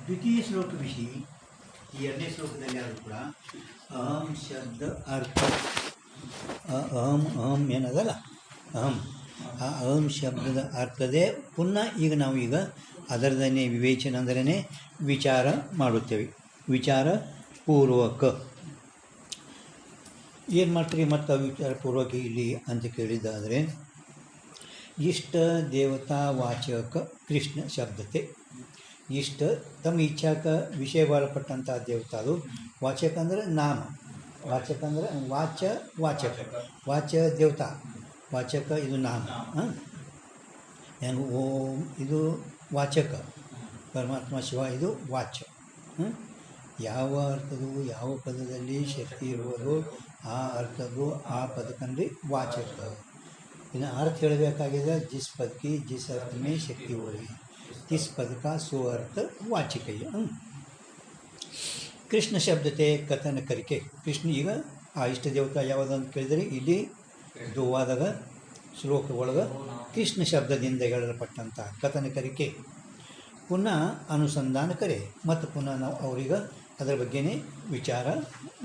ದ್ವಿತೀಯ ಶ್ಲೋಕವಿಷಿ ಈ ಎರಡನೇ ಶ್ಲೋಕದಲ್ಲಿ ಆದರೂ ಕೂಡ ಅಹಂ ಶಬ್ದ ಅರ್ಥ ಅಹಂ ಅಹಂ ಏನದಲ್ಲ ಅಹಂ ಆ ಅಹಂ ಶಬ್ದದ ಅರ್ಥದೇ ಪುನಃ ಈಗ ನಾವು ಈಗ ಅದರದನ್ನೇ ವಿವೇಚನೆ ಅಂದ್ರೇ ವಿಚಾರ ಮಾಡುತ್ತೇವೆ. ವಿಚಾರ ಪೂರ್ವಕ ಏನು ಮಾಡ್ತೀರಿ ಮತ್ತು ವಿಚಾರಪೂರ್ವಕ ಇಲ್ಲಿ ಅಂತ ಕೇಳಿದ್ದಾದರೆ ಇಷ್ಟ ದೇವತಾ ವಾಚಕ ಕೃಷ್ಣ ಶಬ್ದತೆ. ಇಷ್ಟ ತಮ್ಮ ಇಚ್ಛಾಕ ವಿಷಯವಾಗಲ್ಪಟ್ಟಂಥ ದೇವತಾದು. ವಾಚಕ ಅಂದರೆ ನಾಮ, ವಾಚಕ ಅಂದರೆ ವಾಚಕ ವಾಚ ದೇವತಾ, ವಾಚಕ ಇದು ನಾಮ. ಹೆಂಗೆ ಓಂ ಇದು ವಾಚಕ, ಪರಮಾತ್ಮ ಶಿವ ಇದು ವಾಚ. ಯಾವ ಅರ್ಥದ್ದು ಯಾವ ಪದದಲ್ಲಿ ಶಕ್ತಿ ಇರುವುದು ಆ ಅರ್ಥದ್ದು ಆ ಪದಕಂದ್ರೆ ವಾಚಕ. ಇನ್ನು ಅರ್ಥ ಹೇಳಬೇಕಾಗಿದೆ जिस पद की जिस अर्थ में शक्ति हो रही तिस पद का सो अर्थ वाचिक है. ಕೃಷ್ಣ ಶಬ್ದತೆ ಕಥನ ಕರಿಕೆ. ಕೃಷ್ಣ ಈಗ ಆ ಇಷ್ಟ ದೇವತಾ ಯಾವುದು ಅಂತ ಕೇಳಿದರೆ ಇಲ್ಲಿ ದುವಾದಾಗ ಶ್ಲೋಕ ಒಳಗೆ ಕೃಷ್ಣ ಶಬ್ದದಿಂದ ಹೇಳಲ್ಪಟ್ಟಂಥ ಕಥನ ಕರಿಕೆ ಪುನಃ ಅನುಸಂಧಾನ ಕರೆ ಮತ್ತು ಪುನಃ ನಾವು ಅವ್ರಿಗೆ ಅದರ ಬಗ್ಗೆನೇ ವಿಚಾರ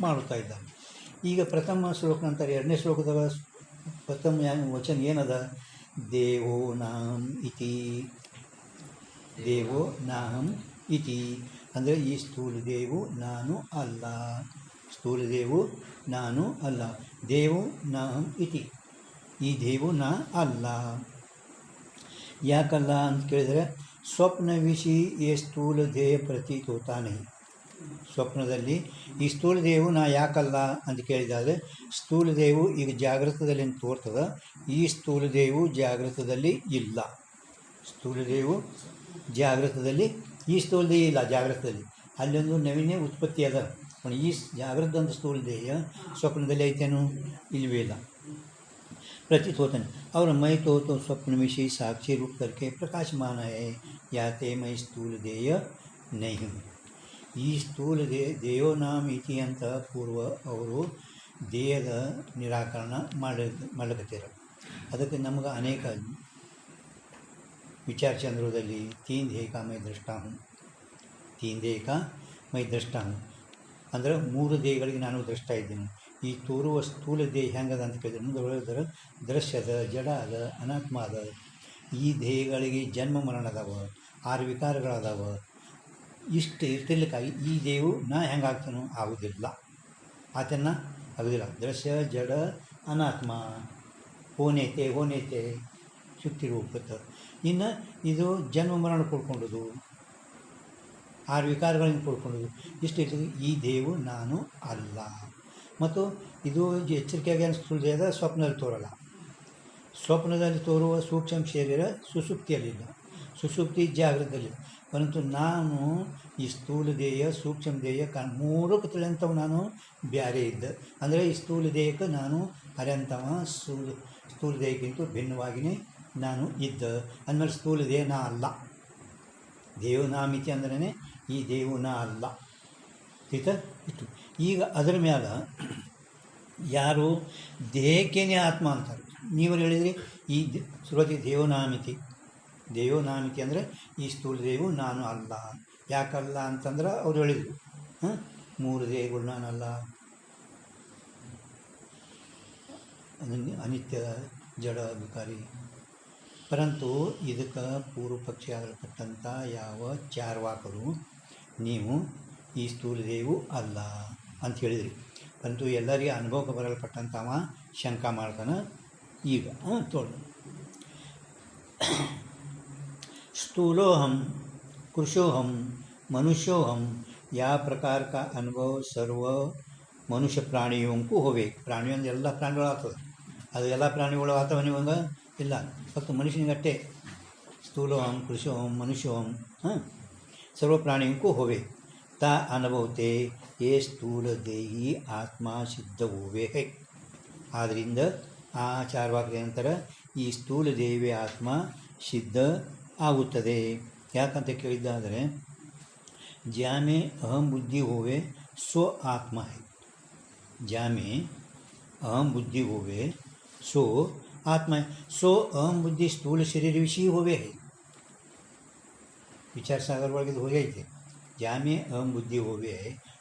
ಮಾಡುತ್ತಾ ಇದ್ದಾವೆ. ಈಗ ಪ್ರಥಮ ಶ್ಲೋಕ ನಂತರ ಎರಡನೇ ಶ್ಲೋಕದಾಗ ಪ್ರಥಮ ವಚನ ಏನದ? ದೇವೋ ನಾಹಂ ಇತಿ. ದೇವೋ ನಾಹಂ ಇತಿ ಅಂದರೆ ಈ ಸ್ಥೂಲ ದೇವು ನಾನು ಅಲ್ಲ, ಸ್ಥೂಲ ದೇವು ನಾನು ಅಲ್ಲ. ದೇವು ನಾಹಂ ಇತಿ, ಈ ದೇವು ನಾ ಅಲ್ಲ. ಯಾಕಲ್ಲ ಅಂತ ಕೇಳಿದರೆ ಸ್ವಪ್ನ ವಿಷಿ ಈ ಸ್ಥೂಲ ದೇಹ ಪ್ರತೀತ ಹೋತಾ ನಹಿ. ಸ್ವಪ್ನದಲ್ಲಿ ಈ ಸ್ಥೂಲ ದೇವು ನಾ ಯಾಕಲ್ಲ ಅಂತ ಕೇಳಿದಾದರೆ ಸ್ಥೂಲ ದೇವು ಈಗ ಜಾಗೃತದಲ್ಲಿ ತೋರ್ತದೆ, ಈ ಸ್ಥೂಲ ದೇವು ಜಾಗೃತದಲ್ಲಿ ಇಲ್ಲ. ಸ್ಥೂಲ ದೇವು ಜಾಗೃತದಲ್ಲಿ, ಈ ಸ್ಥೂಲ ದೇಹ ಇಲ್ಲ ಜಾಗೃತದಲ್ಲಿ. ಅಲ್ಲೊಂದು ನವೀನೇ ಉತ್ಪತ್ತಿ ಅದ. ಈ ಜಾಗೃತದಂಥ ಸ್ಥೂಲ ದೇಹ ಸ್ವಪ್ನದಲ್ಲಿ ಐತೇನು? ಇಲ್ಲವೇ ಇಲ್ಲ. प्रतीत होता नहीं. और मैं तो स्वप्न विषय साक्षी रूप करके प्रकाशमान है, याते मैं स्थूल देय नहीं हूँ. ಈ ಸ್ಥೂಲ ದೇವೋ ನಾಮ ಇತಿ ಅಂತ ಪೂರ್ವ ಅವರು ದೇಹದ ನಿರಾಕರಣ ಮಾಡ್ಲಕತ್ತೀರ. ಅದಕ್ಕೆ ನಮ್ಗೆ ಅನೇಕ ವಿಚಾರ ಚಂದ್ರದಲ್ಲಿ ತೀನ್ ದೇಹ ಕಾ ಮೈ ದೃಷ್ಟಾ ಹೂँ, ತೀನ್ ದೇಹ ಕಾ ಮೈ ದೃಷ್ಟಾ ಹೂँ ಅಂದರೆ ಮೂರು ದೇಹಗಳಿಗೆ ನಾನು ದೃಷ್ಟ ಇದ್ದೀನಿ. ಈ ತೋರುವ ಸ್ಥೂಲ ದೇಹ ಹೆಂಗದ ಅಂತ ಕೇಳಿದ್ರೆ ಮುಂದೆ ಹೇಳಿದ್ರೆ ದೃಶ್ಯದ, ಜಡ ಅದ, ಅನಾತ್ಮ ಅದ. ಈ ದೇಹಗಳಿಗೆ ಜನ್ಮ ಮರಣ ಅದಾವ, 6 ವಿಕಾರಗಳದಾವ. ಇಷ್ಟು ಇರ್ತಿರ್ಲಿಕ್ಕಾಗಿ ಈ ದೇವು ನಾ ಹೆಂಗಾಗ್ತಾನೋ ಆಗೋದಿಲ್ಲ, ಆತನ ಆಗೋದಿಲ್ಲ. ದೃಶ್ಯ ಜಡ ಅನಾತ್ಮ ಹೋನೇತೆ ಸುತ್ತಿರುವುತ್ತ. ಇನ್ನು ಇದು ಜನ್ಮ ಮರಣ ಕೊಡ್ಕೊಂಡದು, 6 ವಿಕಾರಗಳನ್ನು ಕೊಡ್ಕೊಂಡದು. ಇಷ್ಟು ಇರ್ತದೆ. ಈ ದೇವು ನಾನು ಅಲ್ಲ. ಮತ್ತು ಇದು ಎಚ್ಚರಿಕೆಯಾಗಿ ಅನಿಸ್ತದೆ. ಸ್ವಪ್ನದಲ್ಲಿ ತೋರಲ್ಲ. ಸ್ವಪ್ನದಲ್ಲಿ ತೋರುವ ಸೂಕ್ಷ್ಮ ಶರೀರ ಸುಸುಪ್ತಿಯಲ್ಲಿಲ್ಲ, ಸುಸುಪ್ತಿ ಜಾಗೃತದಲ್ಲಿ. ಪರಂತು ನಾನು ಈ ಸ್ಥೂಲ ದೇಹ ಸೂಕ್ಷ್ಮ ದೇಹ ಮೂರಕ್ಕೆ ತಿಳಿಯಂಥವು ನಾನು ಬ್ಯಾರೆ ಇದ್ದ. ಅಂದರೆ ಈ ಸ್ಥೂಲ ದೇಹಕ್ಕೆ ನಾನು ಅರ್ಯಂಥವ, ಸ್ಥೂಲ ದೇಹಕ್ಕಿಂತ ಭಿನ್ನವಾಗಿಯೇ ನಾನು ಇದ್ದ ಅಂದಮೇಲೆ ಸ್ಥೂಲ ದೇಹ ನಾ ಅಲ್ಲ. ದೇವ ನಾ ಮಿತಿ ಅಂದ್ರೇ ಈ ದೇವು ನಾ ಅಲ್ಲ. ಇಷ್ಟು. ಈಗ ಅದರ ಮೇಲೆ ಯಾರು ದೇಹಕ್ಕೇನೆ ಆತ್ಮ ಅಂತಾರೆ. ನೀವು ಹೇಳಿದ್ರಿ ಈ ಶುರುವಾತಿ ದೇವನಾಮಿತಿ. ದೇವನಾಮಿತಿ ಅಂದರೆ ಈ ಸ್ಥೂಲ ದೇವು ನಾನು ಅಲ್ಲ. ಯಾಕಲ್ಲ ಅಂತಂದ್ರೆ ಅವ್ರು ಹೇಳಿದರು 3 ದೇಹಗಳು ನಾನಲ್ಲ, ಅನಿತ್ಯ ಜಡ ವಿಕಾರಿ. ಪರಂತು ಇದಕ್ಕೆ ಪೂರ್ವ ಪಕ್ಷಿ ಆಗಲ್ಪಟ್ಟಂಥ ಯಾವ ಚಾರ್ವಾಕರು ನೀವು ಈ ಸ್ಥೂಲ ದೇವು ಅಲ್ಲ ಅಂತ ಹೇಳಿದ್ರಿ. ಪರಂತು ಎಲ್ಲರಿಗೆ ಅನುಭವಕ್ಕೆ ಬರಲ್ಪಟ್ಟಂಥವ ಶಂಕ ಮಾಡ್ತಾನೆ. ಈಗ ತೋಳು स्थूलोहम कृशोहम मनुष्योहम या प्रकार का अनुभव सर्व मनुष्य प्राणियों को होवे. ಪ್ರಾಣಿ ಅಂದ್ರೆ ಎಲ್ಲ ಪ್ರಾಣಿಗಳು ಆಗ್ತದೆ. ಅದು ಎಲ್ಲ ಪ್ರಾಣಿಗಳು ಆಗ್ತವೆ ನಿಮಗೆ ಇಲ್ಲ, ಫಕ್ತ ಮನುಷ್ಯನಿಗಟ್ಟೆ. ಸ್ಥೂಲೋಹಂ ಕೃಶೋಹಂ ಮನುಷ್ಯೋಹಂ ಸರ್ವ ಪ್ರಾಣಿयों को होवे. ता ಅನುಭವತೆ ये ಸ್ಥೂಲ ದೇಹಿ ಆತ್ಮ ಸಿದ್ಧ ಹೋವೆ ಹೈ. ಆದ್ದರಿಂದ ಆ ಚಾರ್ವಾಕ್ಯ ನಂತರ ಈ ಸ್ಥೂಲ ದೇವಿ ಆತ್ಮ ಸಿದ್ಧ ಆಗುತ್ತದೆ. ಯಾಕಂತ ಕೇಳಿದ್ದಾದರೆ ಜಾಮೆ ಅಹಂ ಬುದ್ಧಿ ಹೋವೆ ಸೋ ಆತ್ಮ ಹೈ. ಜಾಮೆ ಅಹಂ ಬುದ್ಧಿ ಹೋವೆ सो आत्मा है. सो अहम बुद्धि स्थूल शरीर विषय होवे है. विचार सागर ಒಳಗೆ ಹೋಗೈತೆ. ಜಾಮೆ ಅಹಂ ಬುದ್ಧಿ ಹೋವೆ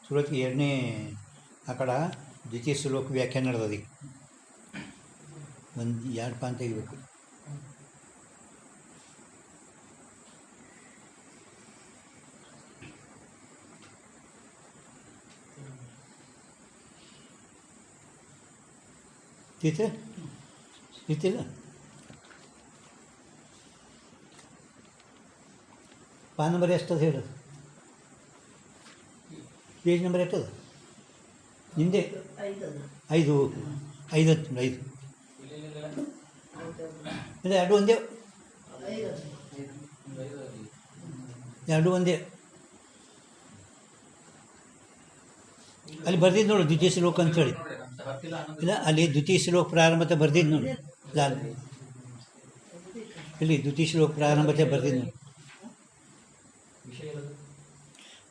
ಸುರತ್ಗೆ ಎರಡನೇ ಆ ಕಡೆ ದ್ವಿತೀಯ ಶ್ಲೋಕ ವ್ಯಾಖ್ಯಾನ ನಡೆದದ ಈಗ ಒಂದು ಎರಡು ಪಾನ್ ತೆಗಿಬೇಕು. ಇರ್ತಿಲ್ಲ ಪಾನ್ ನಂಬರ್ ಎಷ್ಟದ ಹೇಳೋದು, ಪೇಜ್ ನಂಬರ್ ಎಷ್ಟದ ನಿಂದೆ? 5 5 ಇಲ್ಲ ಎರಡು ಒಂದೇ, ಎರಡು ಒಂದೇ. ಅಲ್ಲಿ ಬರ್ದಿದ್ದು ನೋಡು ದ್ವಿತೀಯ ಶ್ಲೋಕ ಅಂಥೇಳಿ. ಇಲ್ಲ ಅಲ್ಲಿ ದ್ವಿತೀಯ ಶ್ಲೋಕ ಪ್ರಾರಂಭತೆ ಬರ್ದಿದ್ದು ನೋಡಿ. ಇಲ್ಲಿ ದ್ವಿತೀಯ ಶ್ಲೋಕ ಪ್ರಾರಂಭತೆ ಬರ್ದಿದ್ದು ನೋಡಿ.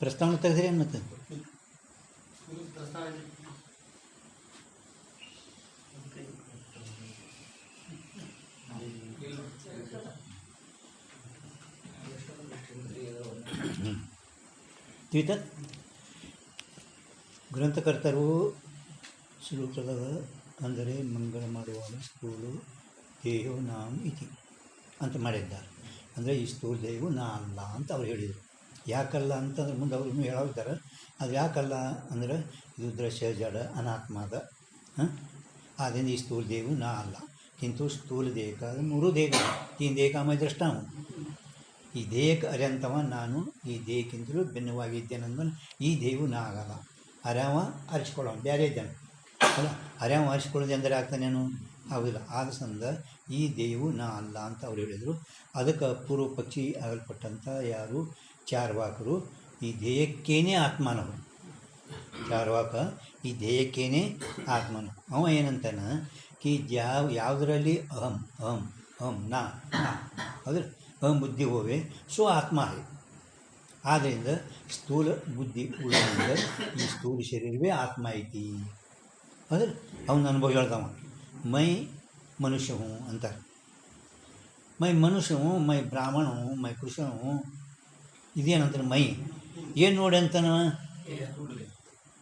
ಪ್ರಸ್ತಾವನೆ ತೆಗೆದ್ರಿ ಏನು ಮತ್ತೆ? ತಿಳಿತ ಗ್ರಂಥಕರ್ತರು ಶ್ಲೋಕದ ಅಂದರೆ ಮಂಗಳ ಮಾಡುವಾಗ ಸ್ಥೂಲು ದೇಹೋ ನಾಂ ಇತಿ ಅಂತ ಮಾಡಿದ್ದಾರೆ. ಅಂದರೆ ಈ ಸ್ಥೂಲ ದೇಹವು ನಾ ಅಲ್ಲ ಅಂತ ಅವ್ರು ಹೇಳಿದರು. ಯಾಕಲ್ಲ ಅಂತಂದ್ರೆ ಮುಂದೆ ಅವ್ರು ಹೇಳೋಗ್ತಾರೆ. ಅದು ಯಾಕಲ್ಲ ಅಂದರೆ ಇದು ದೃಶ್ಯ ಜಡ ಅನಾತ್ಮದ ಆದ್ದರಿಂದ ಈ ಸ್ಥೂಲ ದೇಹವು ನಾ ಅಲ್ಲ. किंतु स्थूल देह का 3 देह 3 देह का मैं दृष्टा हूँ. ಈ ದೇಹಕ್ಕೆ ಅರ್ಯಂತವ ನಾನು ಈ ದೇಹಕ್ಕಿಂತಲೂ ಭಿನ್ನವಾಗಿದ್ದೇನೆಂದು ಈ ದೇಹವು ನಾ ಆಗಲ್ಲ. ಅರ್ಯವ ಅರಿಸ್ಕೊಳ್ಳೋ ಬೇರೆ ಇದ್ದಾನೆ ಅಲ್ಲ. ಅರ್ಯವ ಅರಿಸ್ಕೊಳ್ಳೋದು ಎಂದರೆ ಆಗ್ತಾನೇನು ಆಗೋದಿಲ್ಲ. ಆದ ಸಂದ ಈ ದೇಹವು ನಾ ಅಲ್ಲ ಅಂತ ಅವ್ರು ಹೇಳಿದರು. ಅದಕ್ಕೆ ಪೂರ್ವ ಪಕ್ಷಿ ಆಗಲ್ಪಟ್ಟಂಥ ಯಾರು ಚಾರ್ವಾಕರು ಈ ದೇಹಕ್ಕೇನೆ ಆತ್ಮನವರು. ಚಾರ್ವಾಕ ಈ ದೇಹಕ್ಕೇನೆ ಆತ್ಮನು. ಅವ ಏನಂತಾನ ಕಿ ಯಾವುದರಲ್ಲಿ ಅಹಂ ಅಹಂ ಅಹಂ ನಾ ಹೌದ್ರ ಅಹಂ ಬುದ್ಧಿ ಹೋವೆ ಸೊ ಆತ್ಮ ಹೇ. ಆದ್ದರಿಂದ ಸ್ಥೂಲ ಬುದ್ಧಿ ಉಳ್ಳಂದ್ರೆ ಈ ಸ್ಥೂಲ ಶರೀರವೇ ಆತ್ಮ ಐತಿ. ಹೌದ್ರ ಅವನ ಅನುಭವ ಹೇಳ್ದವ. ಮೈ ಮನುಷ್ಯ ಹೂँ ಅಂತಾರೆ. ಮೈ ಮನುಷ್ಯ ಹೂँ, ಮೈ ಬ್ರಾಹ್ಮಣ ಹೂँ, ಮೈ ಕೃಷ್ಣ ಹೂँ. ಇದೇನಂತಾನೆ ಮೈ ಏನು ನೋಡಿ ಅಂತಾನ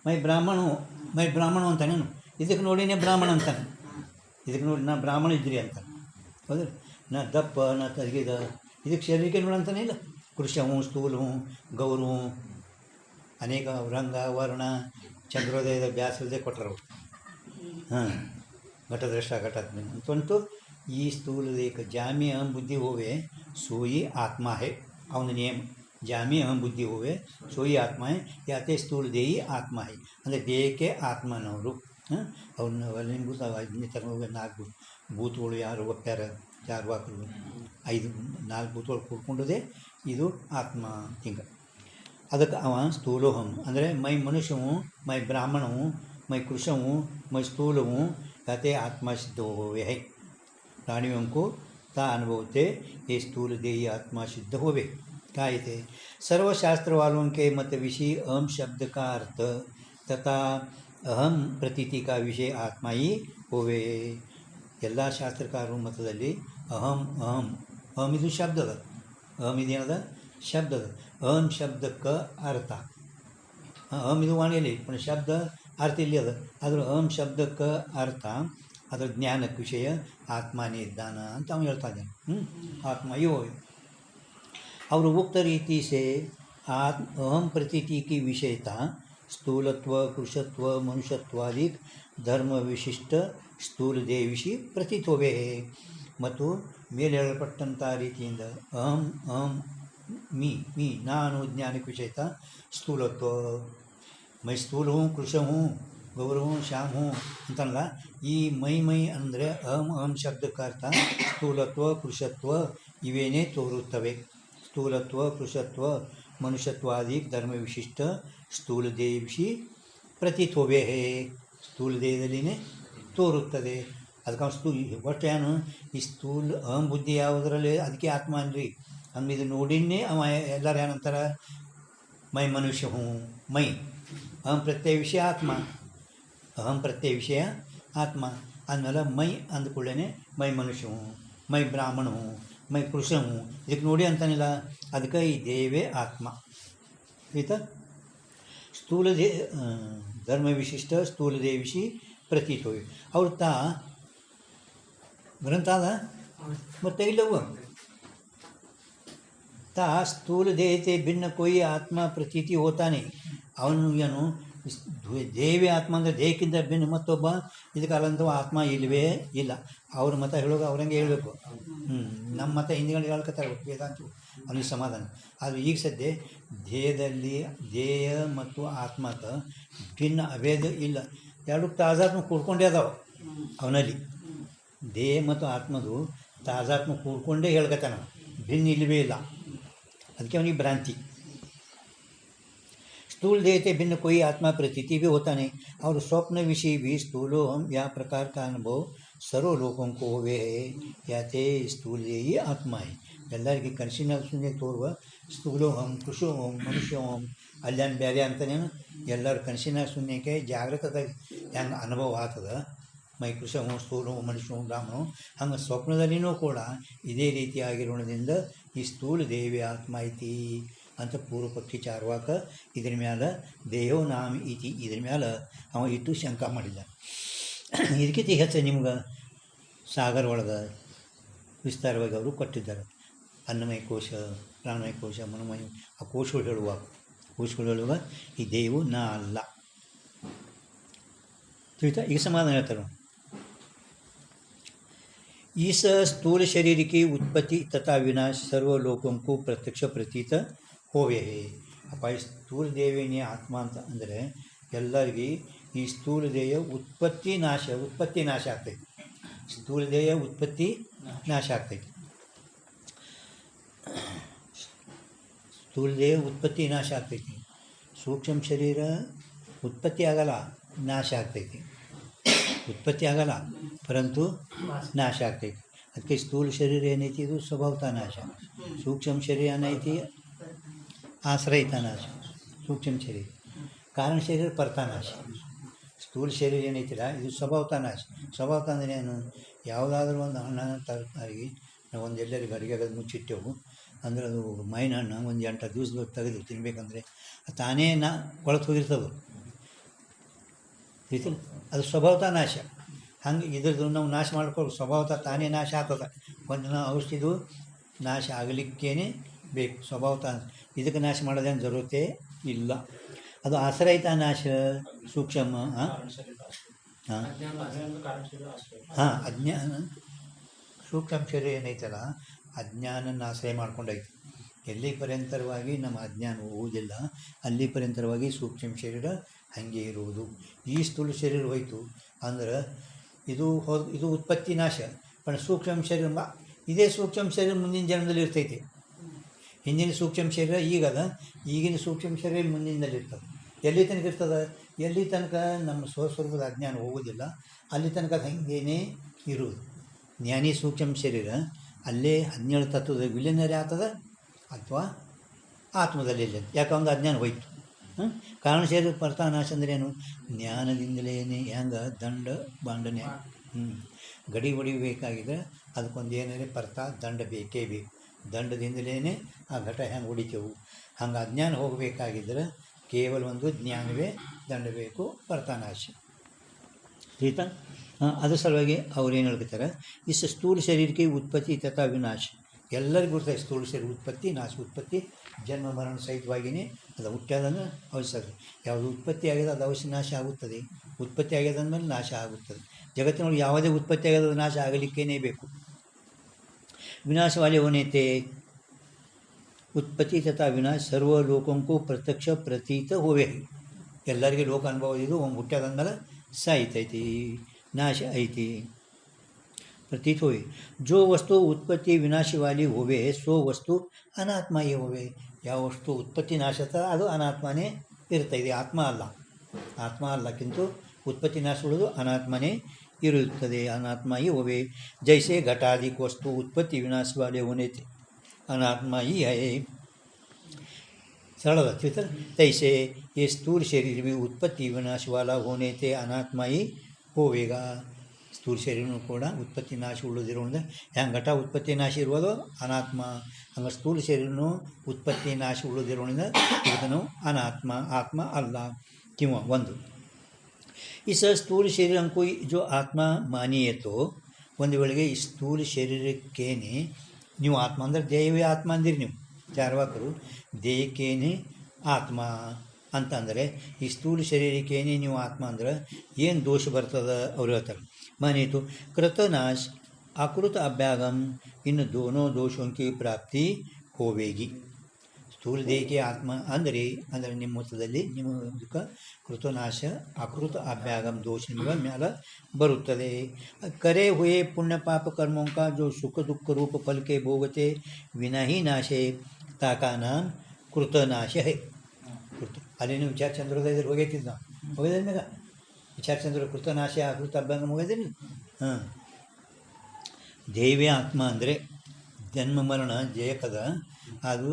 ಮೈ ಬ್ರಾಹ್ಮಣ ಅಂತಾನೇನು. ಇದಕ್ಕೆ ನೋಡಿನೇ ಬ್ರಾಹ್ಮಣ ಅಂತಾನೆ. ಇದಕ್ಕೆ ನೋಡಿ ನಾ ಬ್ರಾಹ್ಮಣ ಇದ್ರಿ ಅಂತಾನೆ. ಹೌದ್ರ ನಾ ದಪ್ಪ ನಾ ತರ್ಗಿದ ಇದಕ್ಕೆ ಶರೀರಕ್ಕೆ ನೋಡಂತಾನೆ ಇಲ್ಲ. ಕೃಷ್ಣವು ಸ್ಥೂಲವು ಗೌರವು ಅನೇಕ ರಂಗ ವರ್ಣ ಚಂದ್ರೋದಯದ ಬ್ಯಾಸರದೇ ಕೊಟ್ಟರು. ಹಾಂ ಘಟದ್ರಷ್ಟ ಘಟಾತ್ಮ ಅಂತಂತೂ ಈ ಸ್ಥೂಲ ದೇಹ ಜಾಮಿ ಅಹಂ ಬುದ್ಧಿ ಹೋವೆ ಸೋಯಿ ಆತ್ಮ ಹೇ. ಅವನ ನಿಯಮ ಜಾಮಿ ಅಹಂ ಬುದ್ಧಿ ಹೋವೆ ಸೋಯಿ ಆತ್ಮ ಹೇ ಯಾತೆ ಸ್ಥೂಲ ದೇಹಿ ಆತ್ಮ ಹೇ. ಅಂದರೆ ದೇಹಕ್ಕೆ ಆತ್ಮನವರು. ಅವ್ರನ್ನ ಅಲ್ಲಿಂಬೂತ 5ನೇ ತರಹ 4 ಭೂತಗಳು ಯಾರು ಒಪ್ಪ್ಯಾರ ಚಾರ್ವಾಕರು 4 ಭೂತಗಳು ಕೂಡ್ಕೊಂಡದೇ ಇದು ಆತ್ಮ ಹಿಂಗೆ. ಅದಕ್ಕೆ ಅವ ಸ್ಥೂಲೋಹಂ ಅಂದರೆ ಮೈ ಮನುಷ್ಯವು ಮೈ ಬ್ರಾಹ್ಮಣವು ಮೈ ಕೃಷವು ಮೈ ಸ್ಥೂಲವು ಯಾತೆ ಆತ್ಮ सिद्ध होवे है. प्राणियों को ता अनुभवते ये स्थूल देही आत्मा सिद्ध होवे. कहते सर्वशास्त्र वालों के मत विषय अहम शब्द का अर्थ तथा अहम प्रतीति का विषय आत्मा ही होवे. ಎಲ್ಲ ಶಾಸ್ತ್ರಕಾರರ ಮತದಲ್ಲಿ ಅಹಂ ಅಹಂ ಅಹಂ ಇದು ಶಬ್ದ ಅದ. ಅಹಂ ಇದೇನದ ಶಬ್ದ ಅದ. ಅಹಂ ಶಬ್ದಕ್ಕೆ ಅರ್ಥ ಅಹಂ ಇದು ವಾಣಿಯಲ್ಲಿ पण ಶಬ್ದ ಅರ್ಥ ಇಲ್ಲಿ ಅದ. ಆದ್ರೆ ಅಹಂ ಶಬ್ದಕ್ಕೆ ಅರ್ಥ ಅದರ ಜ್ಞಾನಕ್ಕೆ ವಿಷಯ ಆತ್ಮನೇ ಇದ್ದಾನ ಅಂತ ಅವನು ಹೇಳ್ತಾ ಇದ್ದಾನೆ. ಆತ್ಮ यो ಅವರು ಉಕ್ತ ರೀತಿ से अहम प्रतीति की विषयता स्थूलत्व कृशत्व मनुष्यत्वादि धर्म विशिष्ट ಸ್ಥೂಲ ದೇಹ ವಿಷಯ ಪ್ರತೀತ ಹೋವೆ. ಮತ್ತು ಮೇಲೆ ಹೇಳಲ್ಪಟ್ಟಂಥ ರೀತಿಯಿಂದ ಅಹಂ ಅಹಂ ಮೀ ನಾನು ಜ್ಞಾನಕ್ಕೆ ವಿಷಯತ ಸ್ಥೂಲತ್ವ ಮೈ ಸ್ಥೂಲ ಹೂँ ಕೃಷ ಹೂँ ಗೌರವ ಹೂँ ಶ್ಯಾಮ್ ಹೂँ ಅಂತಲ್ಲ. ಈ ಮೈ ಅಂದರೆ ಅಹಂ ಅಹಂ ಶಬ್ದಕ್ಕೆ ಅರ್ಥ ಸ್ಥೂಲತ್ವ ಕೃಷತ್ವ ಇವೇನೇ ತೋರುತ್ತವೆ. ಸ್ಥೂಲತ್ವ ಕೃಷತ್ವ ಮನುಷ್ಯತ್ವಾದಿ ಧರ್ಮ ವಿಶಿಷ್ಟ ಸ್ಥೂಲ ದೇಹ ವಿಷಯ ಪ್ರತೀತ ಹೋವೆ. ಸ್ಥೂಲ ದೇಹದಲ್ಲಿನೇ ತೋರುತ್ತದೆ. ಅದಕ್ಕೆ ಸ್ಥೂಲ ಒಟ್ಟು ಏನು ಈ ಸ್ಥೂಲ ಅಹಂ ಬುದ್ಧಿ ಯಾವುದರಲ್ಲಿ ಅದಕ್ಕೆ ಆತ್ಮ ಅನ್ರಿ ಅಂದ್ರೆ ಇದು ನೋಡಿನೇ ಅವ ಎಲ್ಲರೂ ಏನಂತಾರೆ ಮೈ ಮನುಷ್ಯ ಹೂँ ಮೈ ಅಹಂ ಪ್ರತ್ಯಯ ವಿಷಯ ಆತ್ಮ ಅಹಂ ಪ್ರತ್ಯಯ ವಿಷಯ ಆತ್ಮ ಅಂದಮೇಲೆ ಮೈ ಅಂದ್ಕೊಳ್ಳೇನೆ ಮೈ ಮನುಷ್ಯ ಹೂँ ಮೈ ಬ್ರಾಹ್ಮಣ ಹೂँ ಮೈ ಕೃಷ್ಣ ಹೂँ ಇದಕ್ಕೆ ನೋಡಿ ಅಂತಾನಿಲ್ಲ. ಅದಕ್ಕೆ ಈ ದೇವೇ ಆತ್ಮ इथं स्थूल दे धर्मविशिष्ट स्थूलदेविशी प्रतीत होय ಅವ್ರು ಗ್ರಂಥ ಅದ ಮತ್ತು ಇಲ್ಲವು ता स्थूल देह से भिन्न कोई आत्मा प्रतीति होता नहीं ಅವನು ಏನು ದೇವಿ ಆತ್ಮ ಅಂದರೆ ದೇಹಕ್ಕಿಂತ ಭಿನ್ನ ಮತ್ತೊಬ್ಬ ಇದಕ್ಕಾಗಂತ ಆತ್ಮ ಇಲ್ಲವೇ ಇಲ್ಲ ಅವ್ರ ಮತ ಹೇಳುವಾಗ ಅವ್ರಂಗೆ ಹೇಳಬೇಕು ನಮ್ಮ ಮತ ಹಿಂದಿಗಳಿಗೆ ಹೇಳ್ಕೊತಾರೆ ವೇದಾಂತ ಅವನಿಗೆ ಸಮಾಧಾನ ಆದರೆ ಈಗ ಸದ್ಯ ದೇಹದಲ್ಲಿ ದೇಹ ಮತ್ತು ಆತ್ಮಕ ಭಿನ್ನ ಅಭೇದ ಇಲ್ಲ ಎರಡು ತಾಜಾತ್ಮ ಕೂಡ್ಕೊಂಡೇ ಅದಾವ ಅವನಲ್ಲಿ ದೇಹ ಮತ್ತು ಆತ್ಮದು ತಾಜಾತ್ಮ ಕೂಡ್ಕೊಂಡೇ ಹೇಳ್ಕೊತಾನ ಭಿನ್ನ ಇಲ್ಲವೇ ಇಲ್ಲ ಅದಕ್ಕೆ ಅವನಿಗೆ ಭ್ರಾಂತಿ स्थूल देह से भिन्न कोई आत्मा प्रतीति भी होता नहीं और स्वप्न विषय भी स्थूलो हम या प्रकार का अनुभव सर्व लोगों को हुए है या ते स्थूल देही आत्मा है ಎಲ್ಲರಿಗೆ ಕನಸಿನ ಸುಮ್ಮನೆ ತೋರುವ ಸ್ಥೂಲೋ ಹಂ ಕೃಷೋ ಹೋಂ ಮನುಷ್ಯ ಹೋಂ ಅಲ್ಲೇನು ಬೇರೆ ಅಂತನೇನು ಎಲ್ಲರ ಕನಸಿನ ಶೂನ್ಯಕ್ಕೆ ಜಾಗೃತದಾಗ ಹೆಂಗೆ ಅನುಭವ ಆಗ್ತದ ಮೈ ಕೃಷ ಹೋಂ ಸ್ಥೂಲ ಹೋಂ ಮನುಷ್ಯ ಹೋಂ ಬ್ರಾಹ್ಮಣ ಹಂಗೆ ಸ್ವಪ್ನದಲ್ಲಿನೂ ಕೂಡ ಇದೇ ರೀತಿಯಾಗಿರೋದ್ರಿಂದ ಈ ಸ್ಥೂಲ ದೇವಿ ಆತ್ಮ ಐತಿ ಅಂತ ಪೂರ್ವ ಪಕ್ಷಿ ಚಾರ್ವಾಕ ಇದ್ರ ಮ್ಯಾಲೆ ದೇಹೋ ನಾಮ ಇತಿ ಇದ್ರ ಮ್ಯಾಲೆ ಅವ ಇಟ್ಟು ಶಂಕ ಮಾಡಿಲ್ಲ ಇದಕ್ಕಿಂತ ಹೆಚ್ಚು ನಿಮ್ಗೆ ಸಾಗರ ಒಳಗೆ ವಿಸ್ತಾರವಾಗಿ ಅವರು ಕೊಟ್ಟಿದ್ದಾರೆ ಅನ್ನಮಯ ಕೋಶ ಪ್ರಾಣಮಯ ಕೋಶ ಮನೋಮಯ ಆ ಕೋಶಗಳು ಹೇಳುವಾಗ ಈ ದೇವು ನಾ ಅಲ್ಲ ತಿಳಿತಾ ಈಗ ಸಮಾಧಾನ ಹೇಳ್ತಾರೆ इस स्थूल शरीर की उत्पत्ति तथा विनाश सर्व लोगों को प्रत्यक्ष प्रतीत होवे है ಅಪ್ಪ ಈ ಸ್ಥೂಲ ದೇವಿನೇ ಆತ್ಮ ಅಂತ ಅಂದರೆ ಎಲ್ಲರಿಗೆ ಈ ಸ್ಥೂಲ ದೇಹ ಉತ್ಪತ್ತಿ ನಾಶ ಆಗ್ತೈತಿ ಸ್ಥೂಲ ದೇಹ ಉತ್ಪತ್ತಿ ನಾಶ ಆಗ್ತೈತಿ ಸ್ಥೂಲ ದೇಹ ಉತ್ಪತ್ತಿ ನಾಶ ಆಗ್ತೈತಿ ಸೂಕ್ಷ್ಮ ಶರೀರ ಉತ್ಪತ್ತಿ ಆಗಲ್ಲ ನಾಶ ಆಗ್ತೈತಿ ಉತ್ಪತ್ತಿ ಆಗಲ್ಲ ಪರಂತು ನಾಶ ಆಗ್ತೈತಿ ಅದಕ್ಕೆ ಸ್ಥೂಲ ಶರೀರ ಏನೈತಿ ಇದು ಸ್ವಭಾವತಃ ನಾಶ ಸೂಕ್ಷ್ಮ ಶರೀರ ಏನೈತಿ ಆಶ್ರಯಿತ ನಾಶ ಸೂಕ್ಷ್ಮ ಶರೀರ ಕಾರಣ ಶರೀರ ಪರ್ತ ನಾಶ ಸ್ಥೂಲ ಶರೀರ ಏನೈತಿಲ್ಲ ಇದು ಸ್ವಭಾವತಃ ನಾಶ ಸ್ವಭಾವತಃ ಅಂದರೆ ಏನು ಯಾವುದಾದ್ರೂ ಒಂದು ಹಣ್ಣು ತರಕಾರಿ ನಾವು ಒಂದು ಎಲ್ಲರಿಗೆ ಅಡುಗೆ ಆಗೋದು ಮುಚ್ಚಿಟ್ಟೆವು ಅಂದ್ರೆ ಅದು ಮೈನ ಹಣ್ಣು ಒಂದು 8 ದಿವಸ ತೆಗೆದು ತಿನ್ಬೇಕಂದ್ರೆ ತಾನೇ ಕೊಳತು ಹೋಗಿರ್ತದೆ ರೀತಿಲಿ ಅದು ಸ್ವಭಾವತಃ ನಾಶ ಹಂಗೆ ಇದ್ರದ್ದು ನಾವು ನಾಶ ಮಾಡ್ಕೊಳ್ಳೋ ಸ್ವಭಾವತಃ ತಾನೇ ನಾಶ ಆಗ್ತದೆ ಒಂದು ಔಷಧಿದು ನಾಶ ಆಗಲಿಕ್ಕೇ ಬೇಕು ಸ್ವಭಾವತಃ ಇದಕ್ಕೆ ನಾಶ ಮಾಡೋದೇನು ಜರೂರತೆ ಇಲ್ಲ ಅದು ಆಶ್ರಯಿತ ನಾಶ ಸೂಕ್ಷ್ಮ ಅಜ್ಞಾನ ಸೂಕ್ಷ್ಮ ಶರೀರ ಏನೈತಲ್ಲ ಅಜ್ಞಾನನ ಆಶ್ರಯ ಮಾಡ್ಕೊಂಡೈತಿ ಎಲ್ಲಿ ಪರ್ಯಂತರವಾಗಿ ನಮ್ಮ ಅಜ್ಞಾನ ಹೋಗುವುದಿಲ್ಲ ಅಲ್ಲಿ ಪರ್ಯಂತರವಾಗಿ ಸೂಕ್ಷ್ಮ ಶರೀರ ಹಾಗೆ ಇರುವುದು ಈ ಸ್ಥೂಲ ಶರೀರ ಹೋಯಿತು ಅಂದ್ರೆ ಇದು ಉತ್ಪತ್ತಿ ನಾಶ पण ಸೂಕ್ಷ್ಮ ಶರೀರ ಇದೇ ಸೂಕ್ಷ್ಮ ಶರೀರ ಮುಂದಿನ ಜನ್ಮದಲ್ಲಿ ಇರ್ತೈತಿ ಹಿಂದಿನ ಸೂಕ್ಷ್ಮ ಶರೀರ ಈಗದ ಈಗಿನ ಸೂಕ್ಷ್ಮ ಶರೀರ ಮುಂದಿನದಲ್ಲಿ ಇರ್ತದೆ ಎಲ್ಲಿ ತನಕ ಇರ್ತದೆ ಎಲ್ಲಿ ತನಕ ನಮ್ಮ ಸ್ವಸ್ವರೂಪದ ಅಜ್ಞಾನ ಹೋಗೋದಿಲ್ಲ ಅಲ್ಲಿ ತನಕ ಅದು ಹಂಗೇನೇ ಇರುವುದು ಜ್ಞಾನಿ ಸೂಕ್ಷ್ಮ ಶರೀರ ಅಲ್ಲೇ 17 ತತ್ವದ ವಿಲೀನರೇ ಆಗ್ತದೆ ಅಥವಾ ಆತ್ಮದಲ್ಲಿ ಇಲ್ಲ ಯಾಕಂದ್ರೆ ಅಜ್ಞಾನ ಹೋಯ್ತು ಕಾರಣ ಶರೀರ ಪರ್ತ ನಾಶ ಅಂದ್ರೆ ಏನು ಜ್ಞಾನದಿಂದಲೇ ಹೆಂಗೆ ದಂಡ ಬಾಂಡನೆ ಗಡಿ ಹೊಡಿಬೇಕಾಗಿದೆ ಅದಕ್ಕೊಂದು ಏನಾದ್ರೆ ಪರ್ತ ದಂಡ ಬೇಕೇ ಬೇಕು ದಂಡದಿಂದಲೇ ಆ ಘಟ ಹೆಂಗೆ ಹೊಡಿತೇವು ಹಂಗೆ ಅಜ್ಞಾನ ಹೋಗಬೇಕಾಗಿದ್ರೆ ಕೇವಲ ಒಂದು ಜ್ಞಾನವೇ ದಂಡ ಬೇಕು ಪರ್ತನಾಶ ಆಯಿತಾ ಅದ್ರ ಸಲುವಾಗಿ ಅವ್ರೇನು ಹೇಳ್ತಾರೆ ಇಸ್ ಸ್ಥೂಲ ಶರೀರಕ್ಕೆ ಉತ್ಪತ್ತಿ ತಥಾ ವಿನಾಶ ಎಲ್ಲರಿಗೂ ಗೊತ್ತಾಯ್ತು ಸ್ಥೂಲ ಶರೀರ ಉತ್ಪತ್ತಿ ನಾಶ ಉತ್ಪತ್ತಿ ಜನ್ಮ ಮರಣ ಸಹಿತವಾಗಿಯೇ ಅದು ಹುಟ್ಟ್ಯಾದನ್ನು ಅವಶ್ಯ ಯಾವುದು ಉತ್ಪತ್ತಿ ಆಗಿದೆ ಅದು ಅವಶ್ಯ ನಾಶ ಆಗುತ್ತದೆ ಉತ್ಪತ್ತಿ ಆಗಿದೆ ಅಂದಮೇಲೆ ನಾಶ ಆಗುತ್ತದೆ ಜಗತ್ತಿನೊಳಗೆ ಯಾವುದೇ ಉತ್ಪತ್ತಿ ಆಗೋದು ನಾಶ ಆಗಲಿಕ್ಕೇ ಬೇಕು विनाश वाले होने थे उत्पत्ति तथा विनाश सर्व लोगों को प्रत्यक्ष प्रतीत हुए ಎಲ್ಲರಿಗೆ ಲೋಕ ಅನುಭವ ಇದು ಒಮ್ಮೆ ಹುಟ್ಟ್ಯಾದಂದ್ಮೇಲೆ ಸಾಯ್ತೈತಿ ನಾಶ ಐತಿ प्रतीत हुए जो वस्तु उत्पत्ति विनाशी वाली होवे सो वस्तु अनात्मा ही होवे ಯಾವ ವಸ್ತು ಉತ್ಪತ್ತಿ ನಾಶತ ಅದು ಅನಾತ್ಮನೇ ಇರ್ತದೆ ಆತ್ಮ ಅಲ್ಲ ಕಿಂತು ಉತ್ಪತ್ತಿ ನಾಶಗೊಳ್ಳೋದು ಅನಾತ್ಮನೇ ಇರುತ್ತದೆ अनात्मा ही होवे जैसे घटाधिक वस्तु उत्पत्ति विनाश वाले होने थे अनात्मा ही है सरल बात तैसे ये स्थूल शरीर भी उत्पत्ति विनाश वाला होने थे अनात्मा ही होवेगा ಸ್ಥೂಲ ಶರೀರನೂ ಕೂಡ ಉತ್ಪತ್ತಿ ನಾಶ ಉಳ್ಳದಿರೋದ್ರಿಂದ ಹೆಂಗೆ ಘಟ ಉತ್ಪತ್ತಿ ನಾಶ ಇರುವುದೋ ಅನಾತ್ಮ, ಹಂಗೆ ಸ್ಥೂಲ ಶರೀರನೂ ಉತ್ಪತ್ತಿ ನಾಶ ಉಳ್ಳದಿರೋದ್ರಿಂದ ಇದನ್ನು ಅನಾತ್ಮ, ಆತ್ಮ ಅಲ್ಲ ಕಿಂवा ಒಂದು. इस स्थूल शरीर को जो आत्मा मानिए तो ಒಂದು ವೇಳೆಗೆ ಈ ಸ್ಥೂಲ ಶರೀರಕ್ಕೇನೆ ನೀವು ಆತ್ಮ ಅಂದರೆ ದೇವೇ ಆತ್ಮ ಅಂದಿರಿ ನೀವು ಚಾರ್ವಾಕರು, ದೇಹಕ್ಕೇನೆ ಆತ್ಮ ಅಂತಂದರೆ ಈ ಸ್ಥೂಲ ಶರೀರಕ್ಕೇನೆ ನೀವು ಆತ್ಮ ಅಂದ್ರೆ ಏನು ದೋಷ ಬರ್ತದೆ ಅವ್ರು ಹೇಳ್ತಾರೆ. ಮಾನೀತು ಕೃತನಾಶ ಅಕೃತ ಅಭ್ಯಾಗಮ್ ಇನ್ನು ದೋನೋ ದೋಷೋं की ಪ್ರಾಪ್ತಿ ಹೋವೇಗಿ. ಸ್ಥೂಲ ದೇಹಕ್ಕೆ ಆತ್ಮ ಅಂದರೆ ನಿಮ್ಮ ಮೊತ್ತದಲ್ಲಿ ನಿಮಗೆ ಕೃತನಾಶ ಅಕೃತ ಅಭ್ಯಾಗಮ್ ದೋಷ ನಿಮಗೆ ಮೇಲೆ ಬರುತ್ತದೆ. करे हुए पुण्य पाप कर्मों का जो सुख दुख रूप फल के भोगते विना ही नाशे ताका नाम कृतनाश है. ಕೃತ ಅಲ್ಲೇನು ವಿಚಾರ ಚಂದ್ರೋದಯದಲ್ಲಿ ಹೋಗೈತಿದ್ದು ನಾವು ಹೋಗಿದ್ದ ಮ್ಯಾಗ ವಿಚಾರ ಚಂದ್ರ ಕೃತನಾಶ ಅಕೃತ ಅಭ್ಯಾಗ ಹೋಗಿದ್ದೀನಿ. ಹಾಂ, ದೇವೇ ಆತ್ಮ ಅಂದರೆ ಜನ್ಮ ಮರಣ ದೇಹಕದ, ಅದು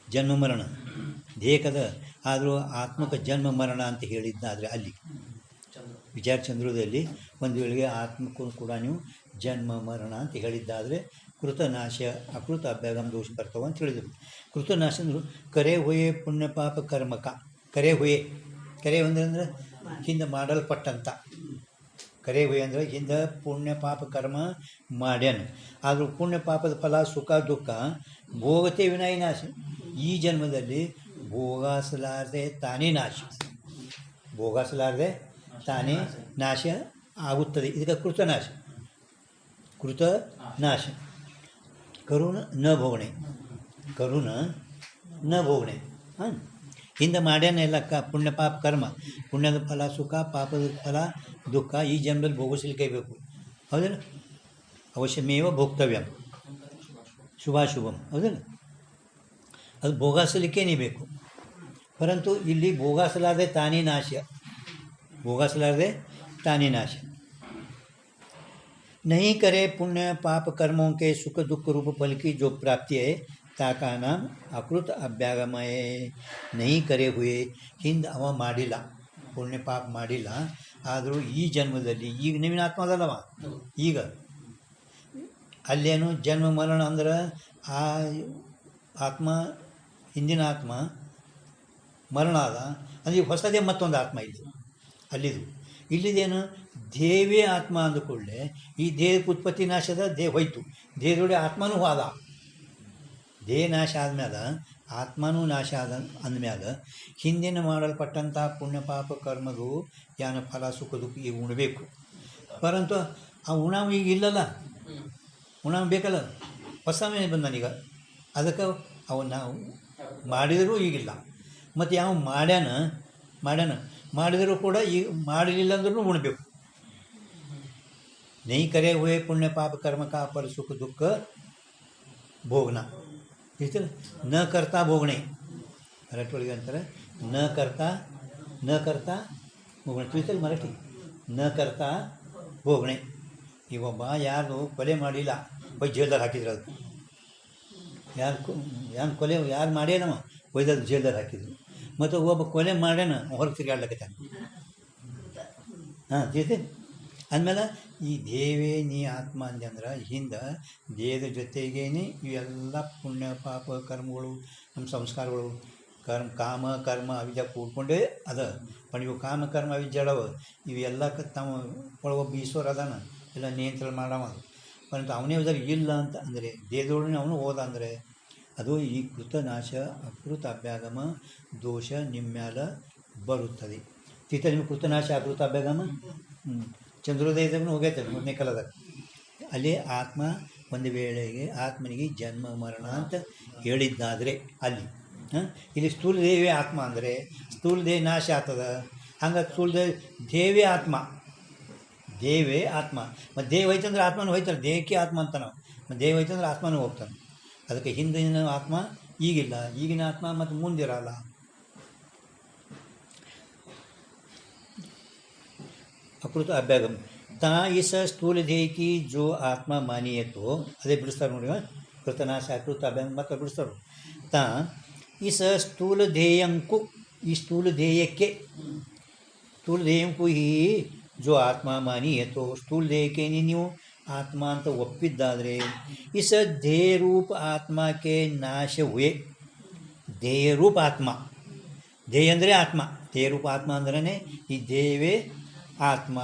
ಜನ್ಮ ಮರಣ ದೇಹಕದ, ಆದರೂ ಆತ್ಮಕ ಜನ್ಮ ಮರಣ ಅಂತ ಹೇಳಿದ್ದಾದರೆ ಅಲ್ಲಿ ವಿಚಾರ ಚಂದ್ರದಲ್ಲಿ ಒಂದು ವೇಳೆಗೆ ಆತ್ಮಕ್ಕೂ ಕೂಡ ನೀವು ಜನ್ಮ ಮರಣ ಅಂತ ಹೇಳಿದ್ದಾದರೆ ಕೃತನಾಶ ಅಕೃತ ಅಭ್ಯಾಗಮ್ ದೋಷ ಬರ್ತಾವ ಅಂತ ಹೇಳಿದರು. ಕೃತನಾಶ ಅಂದರು ಕರೆ ಹೊಯೆ ಪುಣ್ಯ ಪಾಪ ಕರ್ಮಕ. ಕರೆ ಹೊಯೆ, ಕರೆ ಅಂದರೆ ಹಿಂದೆ ಮಾಡಲ್ಪಟ್ಟಂಥ, ಕರೆ ಹೊಯೆ ಅಂದರೆ ಹಿಂದೆ ಪುಣ್ಯ ಪಾಪ ಕರ್ಮ ಮಾಡ್ಯಾನ, ಆದರೂ ಪುಣ್ಯ ಪಾಪದ ಫಲ ಸುಖ ದುಃಖ ಭೋಗತೆ ವಿನಾಯಿ ನಾಶ. ಈ ಜನ್ಮದಲ್ಲಿ ಭೋಗಿಸಲಾರದೆ ತಾನೇ ನಾಶ, ಭೋಗಿಸಲಾರದೆ ತಾನೇ ನಾಶ ಆಗುತ್ತದೆ. ಇದಕ್ಕೆ ಕೃತನಾಶ. ಕೃತನಾಶ ಕರುಣ ನ ಭೋಗಣೆ, ಕರುಣ ನ ಭೋಗಣೆ. ಹಾಂ, ಹಿಂದೆ ಮಾಡ್ಯಾನ ಎಲ್ಲ ಪುಣ್ಯ ಪಾಪ ಕರ್ಮ, ಪುಣ್ಯದ ಫಲ ಸುಖ, ಪಾಪದ ಫಲ ದುಃಖ ಈ ಜನ್ಮದಲ್ಲಿ ಭೋಗಿಸ್ಲಿಕ್ಕೆ ಬೇಕು. ಹೌದಲ್ಲ, ಅವಶ್ಯಮೇವ ಭೋಕ್ತವ್ಯಂ ಶುಭಾಶುಭಂ. ಹೌದಲ್ಲ, ಅದು ಭೋಗಿಸಲಿಕ್ಕೇನೇ ಬೇಕು. ಪರಂತು ಇಲ್ಲಿ ಭೋಗಿಸಲಾರದೆ ತಾನೇ ನಾಶ, ಭೋಗಿಸಲಾರದೆ ತಾನೇ ನಾಶ. नहीं करे पुण्य पाप कर्मों के सुख दुख रूप फल की जो प्राप्ति है ताका नाम अकृत अभ्यागमय. नहीं करे हुए ಹಿಂದೆ ಅವ ಮಾಡಿಲ್ಲ, ಪುಣ್ಯ ಪಾಪ ಮಾಡಿಲ್ಲ, ಆದರೂ ಈ ಜನ್ಮದಲ್ಲಿ ಈಗ ನವೀನ ಆತ್ಮ ಅದಲ್ಲವ, ಈಗ ಅಲ್ಲೇನು ಜನ್ಮ ಮರಣ ಅಂದ್ರೆ ಆ ಆತ್ಮ ಹಿಂದಿನ ಆತ್ಮ ಮರಣ ಆದ ಅಂದರೆ ಹೊಸದೇ ಮತ್ತೊಂದು ಆತ್ಮ ಇಲ್ಲಿ ಅಲ್ಲಿದು. ಇಲ್ಲಿದೇನು ದೇವೇ ಆತ್ಮ ಅಂದುಕೊಳ್ಳೆ ಈ ದೇಹಕ್ಕೆ ಉತ್ಪತ್ತಿ ನಾಶದ ದೇಹ ಹೋಯ್ತು, ದೇಹದೊಡೆ ಆತ್ಮನೂ ಹೋದ. ದೇಹ ನಾಶ ಆದ್ಮ್ಯಾಗ ಆತ್ಮನೂ ನಾಶ ಆದ ಅಂದಮ್ಯಾಗ ಹಿಂದಿನ ಮಾಡಲ್ಪಟ್ಟಂಥ ಪುಣ್ಯ ಪಾಪ ಕರ್ಮದು ಯಾನ ಫಲ ಸುಖ ದುಃಖ ಈಗ ಉಣಬೇಕು. ಪರಂತು ಆ ಉಣಾವು ಈಗ ಇಲ್ಲಲ್ಲ, ಉಣಾವು ಬೇಕಲ್ಲ, ಹೊಸ ಮೇಲೆ ಬಂದನೀಗ. ಅದಕ್ಕೆ ಅವು ನಾವು ಮಾಡಿದರೂ ಈಗಿಲ್ಲ. ಮತ್ತು ಯಾವ ಮಾಡ್ಯಾನ ಮಾಡಿದರೂ ಕೂಡ ಈಗ ಮಾಡಲಿಲ್ಲ ಅಂದ್ರೂ ಉಣಬೇಕು. नहीं करे हुए पुण्य पाप कर्म का फल सुख दुख भोगना. ತಿಳಿತಲ್ಲ, ನ ಕರ್ತಾ ಭೋಗಣೆ ಮರಾಠಿ ಅಂತಾರೆ. ನ ಕರ್ತಾ ಭೋಗಣೆ ತಿಳಿತಲ್ಲ ಮರಾಠಿ. ನ ಕರ್ತಾ ಭೋಗಣೆ. ಈಗ ಒಬ್ಬ ಯಾರು ಕೊಲೆ ಮಾಡಿಲ್ಲ ಹೋಗಿ ಜೈಲ್ದಾಗ ಹಾಕಿದ್ರು. ಅದು ಯಾರು ಕೊಲೆ ಯಾರು ಮಾಡ್ಯಾನವ ಒಯ್ದಾಗ ಜೈಲ್ದಾಗ ಹಾಕಿದ್ರು. ಮತ್ತು ಒಬ್ಬ ಕೊಲೆ ಮಾಡ್ಯಾನ ಹೊರಗೆ ತಿರುಗಾಡ್ಲಕತ್ತಾನ. ಹಾಂ, ತಿಳಿತೆ. ಅಂದಮೇಲೆ ಈ ದೇವೇ ನೀ ಆತ್ಮ ಅಂದಂದ್ರೆ ಹಿಂದೆ ದೇಹದ ಜೊತೆಗೇನೆ ಇವೆಲ್ಲ ಪುಣ್ಯ ಪಾಪ ಕರ್ಮಗಳು ನಮ್ಮ ಸಂಸ್ಕಾರಗಳು ಕಾಮ ಕರ್ಮ ಅವಿದ್ಯ ಕೂಡ್ಕೊಂಡೇ ಅದ. पण ಇವು ಕಾಮ ಕರ್ಮ ಅವಿದ್ಯಳವ ಇವೆಲ್ಲಕ್ಕೆ ತಾವು ಒಳಗೊಬ್ಬ ಈಶ್ವರ ಅದಾನ, ಎಲ್ಲ ನಿಯಂತ್ರಣ ಮಾಡವ. ಪರಂತು ಅವನೇ ಹೋದಾಗ ಇಲ್ಲ ಅಂತ ಅಂದರೆ ದೇಹದೊಳಗೆ ಅವನು ಹೋದ ಅಂದರೆ ಅದು ಈ ಕೃತನಾಶ ಅಕೃತ ಅಭ್ಯಾಗಮ ದೋಷ ನಿಮ್ಮ ಮ್ಯಾಲ ಬರುತ್ತದೆ. ತೀತ ನಿಮಗೆ ಕೃತನಾಶ ಅಕೃತ ಅಭ್ಯಾಗಮ ಚಂದ್ರೋದಯದಾಗೂ ಹೋಗೈತೆ ಮೊದಲನೇ ಕಾಲದಾಗ. ಅಲ್ಲಿ ಆತ್ಮ ಒಂದು ವೇಳೆಗೆ ಆತ್ಮನಿಗೆ ಜನ್ಮ ಮರಣ ಅಂತ ಹೇಳಿದ್ದಾದರೆ ಅಲ್ಲಿ ಇಲ್ಲಿ ಸ್ಥೂಲ ದೇವೇ ಆತ್ಮ ಅಂದರೆ ಸ್ಥೂಲ ದೇಹ ನಾಶ ಆಗ್ತದ. ಹಂಗೆ ಸ್ಥೂಲ ದೇವೇ ಆತ್ಮ, ದೇವೇ ಆತ್ಮ. ಮತ್ತು ದೇವ ಹೋಯ್ತಂದ್ರೆ ಆತ್ಮನೂ ಹೋಯ್ತಾರೆ, ದೇಹಕ್ಕೆ ಆತ್ಮ ಅಂತ ನಾವು. ಮತ್ತು ದೇವ ಹೋಯ್ತಂದ್ರೆ ಆತ್ಮನೂ ಹೋಗ್ತಾನೆ. ಅದಕ್ಕೆ ಹಿಂದಿನ ಆತ್ಮ ಈಗಿಲ್ಲ, ಈಗಿನ ಆತ್ಮ ಮತ್ತು ಮುಂದಿರಲ್ಲ. ಅಕೃತ ಅಭ್ಯಾಗಮ್ ತಾ ಇಸ ಸ್ಥೂಲ ದೇಹಕ್ಕೆ ಜೋ ಆತ್ಮ ಮಾನಿಯತೋ ಅದೇ ಬಿಡಿಸ್ತಾರೆ ನೋಡಿ. ಕೃತನಾಶ ಅಕೃತ ಅಭ್ಯಾಗ ಮತ್ತು ಬಿಡಿಸ್ತಾರೆ. ತಾ ಇಸ ಸ್ಥೂಲ ಧ್ಯೇಯಂಕು ಈ ಸ್ಥೂಲ ಧ್ಯೇಯಕ್ಕೆ ಸ್ಥೂಲ ಧ್ಯೇಯಂಕು ಈ ಜೋ ಆತ್ಮ ಮಾನಿಯತೋ ಸ್ಥೂಲ ದೇಹಕ್ಕೆ ನೀವು ಆತ್ಮ ಅಂತ ಒಪ್ಪಿದ್ದಾದರೆ ಇಸ ಧ್ಯೇಯ ರೂಪ ಆತ್ಮಕ್ಕೆ ನಾಶ ಹುಯೆ. ಧ್ಯೇಯ ರೂಪ ಆತ್ಮ, ಧ್ಯೇಯ ಅಂದರೆ ಆತ್ಮ, ಧ್ಯೇಯ ರೂಪ ಆತ್ಮ ಅಂದ್ರೆ ಈ ದೇವೇ ಆತ್ಮ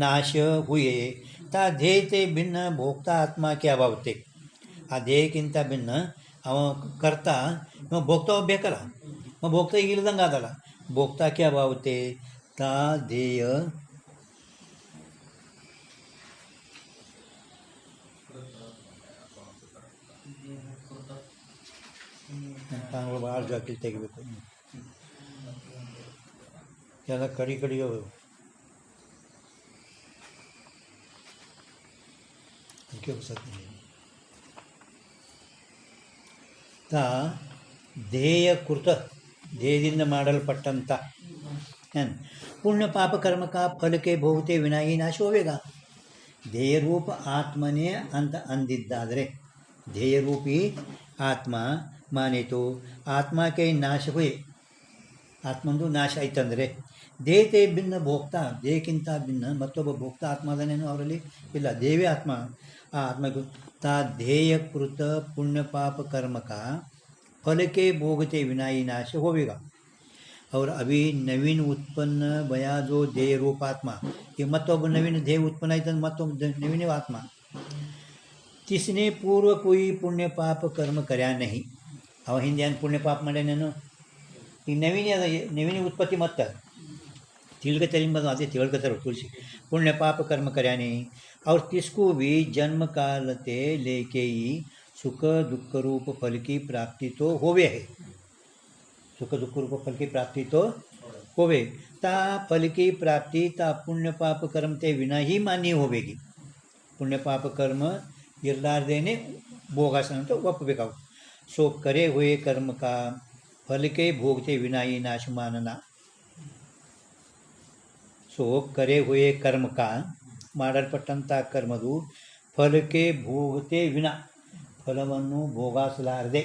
ನಾಶ ಹುಯೆ. ತಾ ಧ್ಯೇಯತೆ ಭಿನ್ನ ಭೋಕ್ತಾ ಆತ್ಮ ಕ್ಯಾ ಭಾವತೆ. ಆ ಧ್ಯೇಯಕ್ಕಿಂತ ಭಿನ್ನ ಅವ ಕರ್ತ ಭೋಕ್ತ ಬೇಕಲ್ಲ, ಭೋಕ್ತ ಈಗ ಇಲ್ದಂಗೆ ಆದಲ್ಲ. ಭೋಕ್ತಾ ಕ್ಯಾ ಭಾವತೆ ತಾ ಧ್ಯೇಯ ತಾಂಗಳು ಭಾಳ ಜಾಕಿಲ್ ತೆಗಿಬೇಕು, ಎಲ್ಲ ಕಡಿ ಕಡಿಯೋ ಅದಕ್ಕೆ ಹೊಸತ್ತೀನಿ. ತಾ ಧ್ಯೇಯ ಕೃತ, ಧ್ಯೇಯದಿಂದ ಮಾಡಲ್ಪಟ್ಟಂಥ ಪುಣ್ಯ ಪಾಪ ಕರ್ಮಕ ಫಲಕ್ಕೆ ಭೋಗತೆ ವಿನಾಯಿ ನಾಶ ಹೋವೇಗ. ಧ್ಯೇಯರೂಪ ಆತ್ಮನೇ ಅಂತ ಅಂದಿದ್ದಾದರೆ, ಧ್ಯೇಯರೂಪಿ ಆತ್ಮ ಮಾನಿತು ಆತ್ಮಕ್ಕೆ ನಾಶ ಹುಯೆ, ಆತ್ಮಂದು ನಾಶ ಆಯ್ತಂದರೆ ದೇಹತೆ ಭಿನ್ನ ಭೋಕ್ತ, ದೇಹಕ್ಕಿಂತ ಭಿನ್ನ ಮತ್ತೊಬ್ಬ ಭೋಕ್ತ ಆತ್ಮ ಅದನ್ನೇನು ಅವರಲ್ಲಿ ಇಲ್ಲ, ದೇವೇ ಆತ್ಮ. ಆ ಆತ್ಮಗೂ ತಾ ಧ್ಯೇಯಕೃತ ಪುಣ್ಯ ಪಾಪ कर्मಕ ಫಲಕ್ಕೆ ಭೋಗತೆ ವಿನಾಯಿ ನಾಶ ಹೋವೇಗ. और अभी नवीन उत्पन्न बया जो ध्येय रूप आत्मा, ये मतोब नवीन ध्येय उत्पन्न आयत मतोब नवीन आत्मा, तिसने पूर्व कोई पुण्य पाप कर्म कर्या नहीं. अव हिंदे पुण्य पाप ಮಾಡ್ಯಾನೇನು, ಈಗ ನವೀನ ಉತ್ಪತ್ತಿ ಮತ್ತು ತಿಳ್ಕತ್ತರಿಂಬದು ಅದೇ ತಿಳ್ಕತ್ತಾರ ತುಳಸಿ. पुण्य पाप कर्म कर्या नहीं और तिसको भी जन्म कालते लेके ही सुख दुख रूप फल की प्राप्ति तो होवे है. सुख दुख रूप फल की प्राप्ति तो होवे. ता फल की प्राप्ति ता पुण्य पाप कर्म ते विना ही मान्य होवेगी. पुण्य पाप कर्म इरलार्देने भोगासन तो ಒಪ್ಪಬೇಕಾವು. सो करे हुए कर्म का फल के भोगते विना ही नाश मानना. सो करे हुए कर्म का ಮಾಡಲ್ಪಟ್ಟಂಥ ಕರ್ಮದು ಫಲಕ್ಕೆ ಭೋಗತೆ ವಿನ, ಫಲವನ್ನು ಭೋಗಾಸಲಾರದೆ